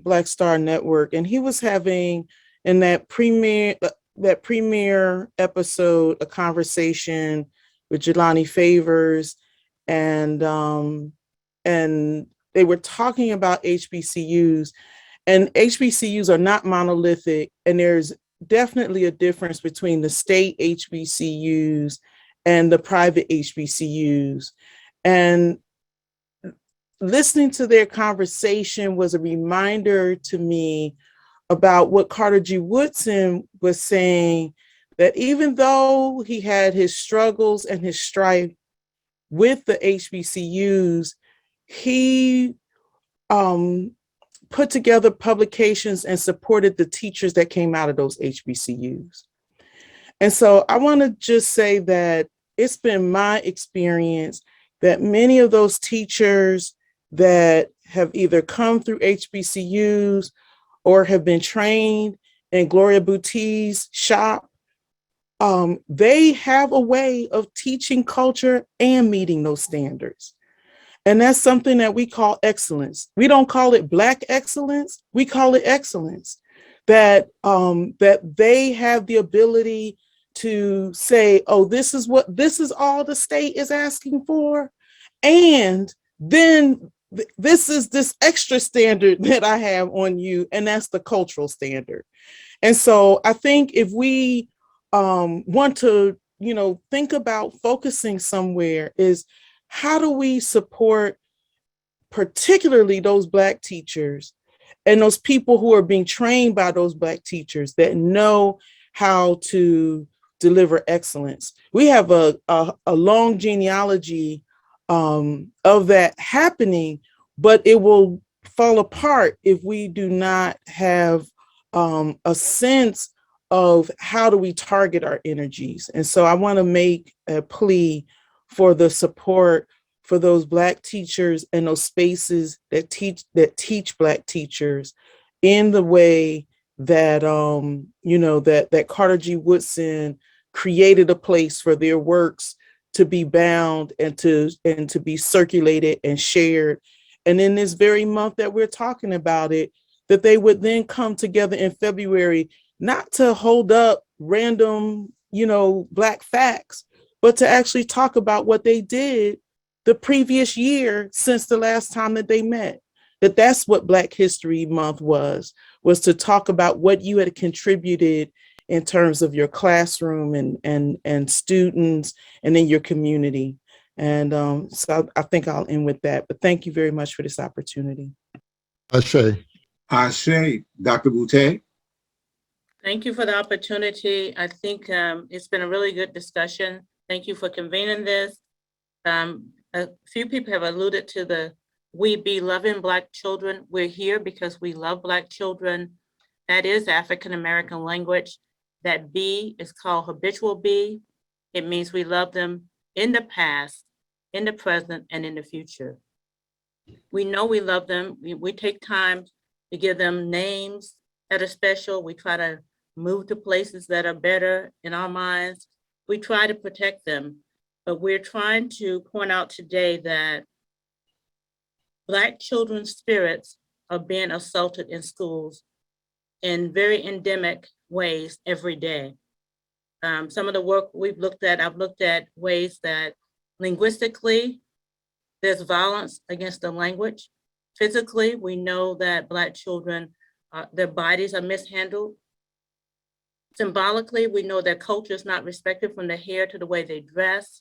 Black Star Network. And he was having in that premiere episode a conversation with Jelani Favors, and they were talking about HBCUs, and HBCUs are not monolithic, and there's definitely a difference between the state HBCUs and the private HBCUs. And listening to their conversation was a reminder to me about what Carter G. Woodson was saying, that even though he had his struggles and his strife with the HBCUs, he put together publications and supported the teachers that came out of those HBCUs. And so I want to just say that it's been my experience that many of those teachers that have either come through HBCUs or have been trained in Gloria Boutte's shop, they have a way of teaching culture and meeting those standards. And that's something that we call excellence. We don't call it Black excellence, we call it excellence. That they have the ability to say, oh, this is all the state is asking for. And then this is this extra standard that I have on you, and that's the cultural standard. And so I think if we want to, think about focusing somewhere, is how do we support particularly those Black teachers and those people who are being trained by those Black teachers that know how to deliver excellence. We have a long genealogy of that happening, but it will fall apart if we do not have a sense of how do we target our energies. And so I want to make a plea for the support for those Black teachers and those spaces that teach Black teachers in the way that that Carter G. Woodson created a place for their works to be bound and to be circulated and shared. And in this very month that we're talking about it, that they would then come together in February, not to hold up random, Black facts, but to actually talk about what they did the previous year since the last time that they met. That's what Black History Month was to talk about what you had contributed in terms of your classroom and students and in your community. And so I think I'll end with that. But thank you very much for this opportunity. Ashe. Ashe. Dr. Boutte. Thank you for the opportunity. I think it's been a really good discussion. Thank you for convening this. A few people have alluded to the We Be Loving Black Children. We're here because we love Black children. That is African American language. That B is called habitual B. It means we love them in the past, in the present, and in the future. We know we love them. We take time to give them names that are special. We try to move to places that are better in our minds. We try to protect them, but we're trying to point out today that Black children's spirits are being assaulted in schools in very endemic ways every day. Some of the work I've looked at ways that linguistically, there's violence against the language. Physically, we know that Black children, their bodies are mishandled. Symbolically, we know their culture is not respected, from the hair to the way they dress.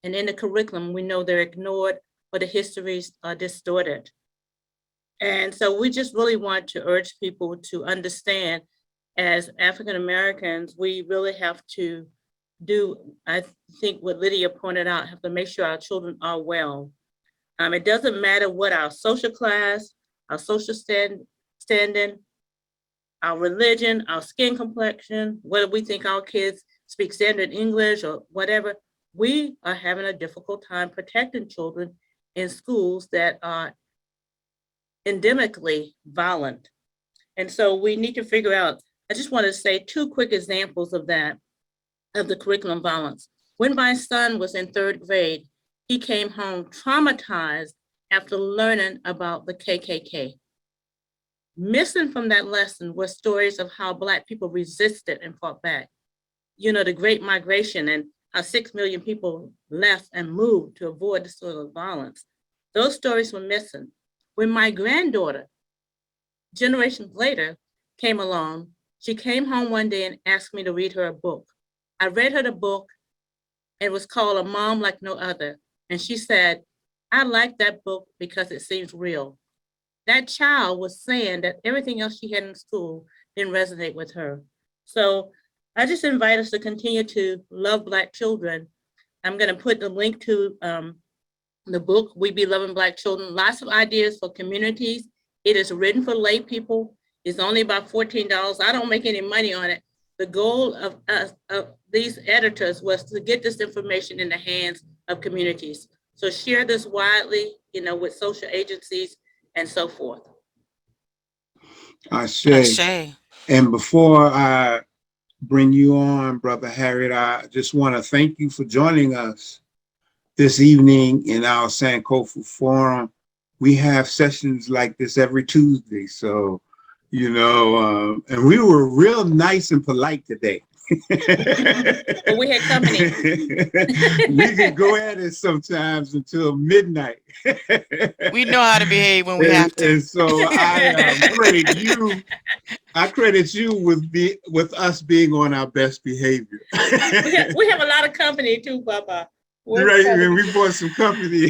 And in the curriculum, we know they're ignored or the histories are distorted. And so we just really want to urge people to understand, as African Americans, we really have to do, I think what Lydia pointed out, have to make sure our children are well. It doesn't matter what our social class, our social standing, our religion, our skin complexion, whether we think our kids speak standard English or whatever, we are having a difficult time protecting children in schools that are endemically violent. And so we need to figure out, I just want to say two quick examples of that, of the curriculum violence. When my son was in 3rd grade, he came home traumatized after learning about the KKK. Missing from that lesson were stories of how Black people resisted and fought back. The Great Migration and how 6 million people left and moved to avoid the sort of violence. Those stories were missing. When my granddaughter, generations later, came along, she came home one day and asked me to read her a book. I read her the book. It was called A Mom Like No Other. And she said, I like that book because it seems real. That child was saying that everything else she had in school didn't resonate with her. So I just invite us to continue to love Black children. I'm going to put the link to the book, We Be Loving Black Children. Lots of ideas for communities. It is written for lay people. It's only about $14. I don't make any money on it. The goal of these editors was to get this information in the hands of communities. So share this widely, with social agencies and so forth. Ashe. And before I bring you on, Brother Harriot, I just want to thank you for joining us this evening in our Sankofa Forum. We have sessions like this every Tuesday. So, and we were real nice and polite today. But we had company. We could go at it sometimes until midnight. We know how to behave when we have to. And so I credit you with us being on our best behavior. we have a lot of company too, Baba. Right, and we brought some company.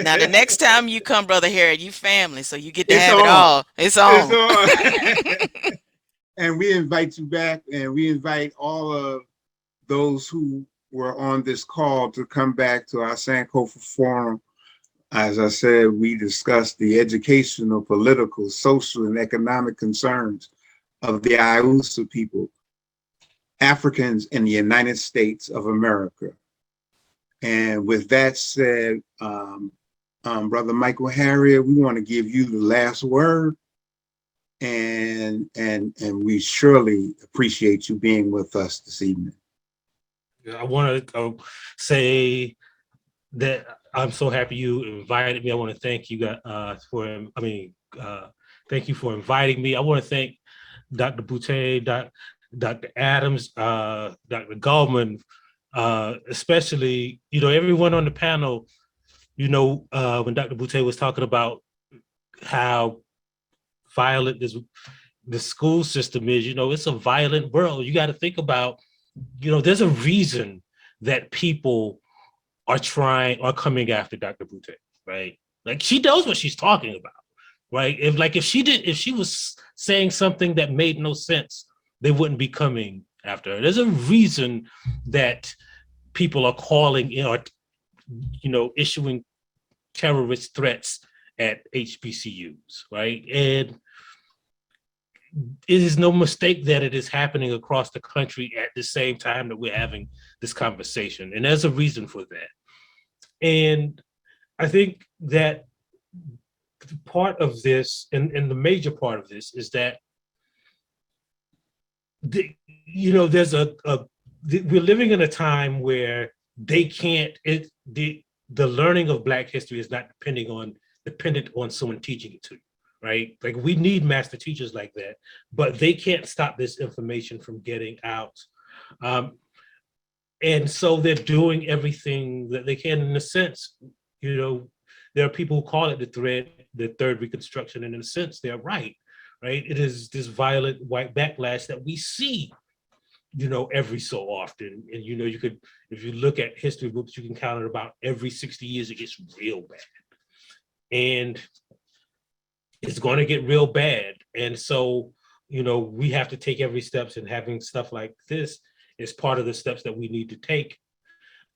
Now, the next time you come, Brother Harriot, you family, so you get to have it all. It's on. It's on. And we invite you back, and we invite all of those who were on this call to come back to our Sankofa Forum As I said, we discussed the educational, political, social, and economic concerns of the Iusa people, Africans in the United States of America. And with that said, Brother Michael Harriot, we want to give you the last word, and we surely appreciate you being with us this evening. I want to say that I'm so happy you invited me. I want to thank you thank you for inviting me. I want to thank Dr. Boutte, Dr. Adams, Dr. Gallman, especially, everyone on the panel, when Dr. Boutte was talking about how violent the school system is, it's a violent world. You got to think about, there's a reason that people are coming after Dr. Boutte, right? Like, she knows what she's talking about, right? If she was saying something that made no sense, they wouldn't be coming after her. There's a reason that people are calling or, issuing terrorist threats at HBCUs, right? And it is no mistake that it is happening across the country at the same time that we're having this conversation. And there's a reason for that. And I think that part of this, and the major part of this, is that there's we're living in a time where they can't. The learning of Black history is not dependent on someone teaching it to you, right? Like, we need master teachers like that, but they can't stop this information from getting out. And so they're doing everything that they can. In a sense, there are people who call it the third Reconstruction, and in a sense, they're right? It is this violent white backlash that we see, every so often. And, you could, if you look at history books, you can count it about every 60 years, it gets real bad. And it's going to get real bad. And so, we have to take every steps, and having stuff like this is part of the steps that we need to take.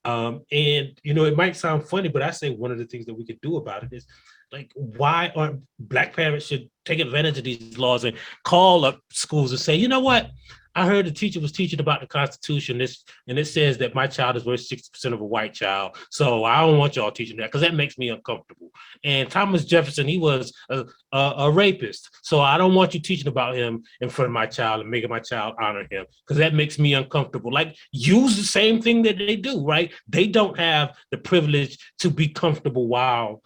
And, it might sound funny, but I say one of the things that we could do about it is, like, why aren't Black parents should take advantage of these laws and call up schools and say, you know what? I heard the teacher was teaching about the Constitution, and it says that my child is worth 60% of a white child. So I don't want y'all teaching that, because that makes me uncomfortable. And Thomas Jefferson, he was a rapist. So I don't want you teaching about him in front of my child and making my child honor him, because that makes me uncomfortable. Like, use the same thing that they do, right? They don't have the privilege to be comfortable while,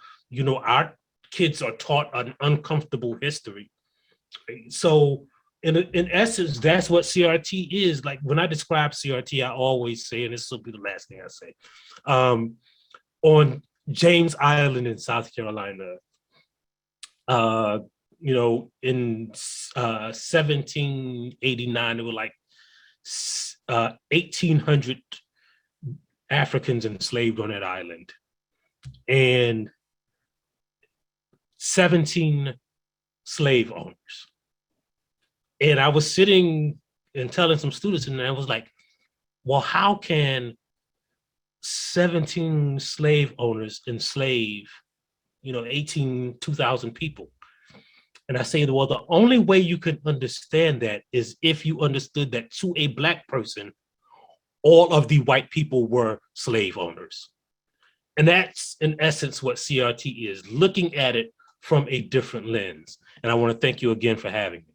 our kids are taught an uncomfortable history. So in essence, that's what CRT is. Like, when I describe CRT, I always say, and this will be the last thing I say, on James Island in South Carolina, in 1789, there were like 1,800 Africans enslaved on that island, and 17 slave owners. And I was sitting and telling some students, and I was like, well, how can 17 slave owners enslave, 2,000 people? And I say, well, the only way you can understand that is if you understood that to a Black person, all of the white people were slave owners. And that's, in essence, what CRT is, looking at it from a different lens. And I want to thank you again for having me.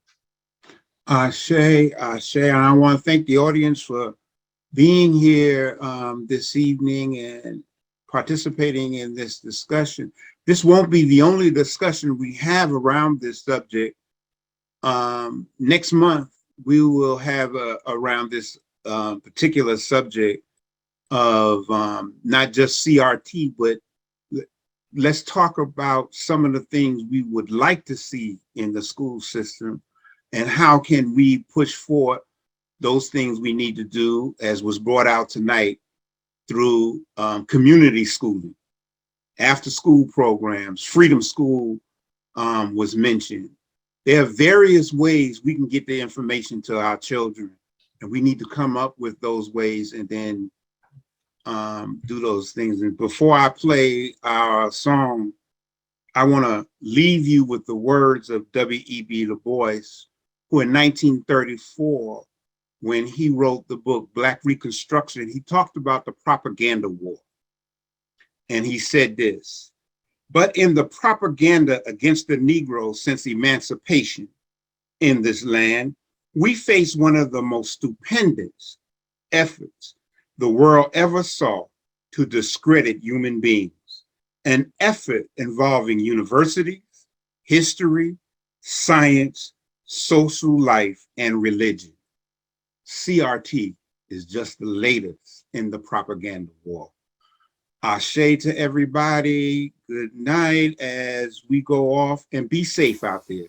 Shay, and I want to thank the audience for being here this evening and participating in this discussion. This won't be the only discussion we have around this subject. Next month, we will have around this particular subject of not just CRT, but let's talk about some of the things we would like to see in the school system, and how can we push forward those things we need to do, as was brought out tonight, through community schooling, after school programs. Freedom School was mentioned. There are various ways we can get the information to our children, and we need to come up with those ways and then do those things. And before I play our song, I want to leave you with the words of W.E.B. Du Bois, who in 1934, when he wrote the book Black Reconstruction, he talked about the propaganda war. And he said this: but in the propaganda against the Negro since emancipation in this land, we face one of the most stupendous efforts the world ever saw to discredit human beings, an effort involving universities, history, science, social life, and religion. CRT is just the latest in the propaganda war. Ashe to everybody. Good night as we go off, and be safe out there.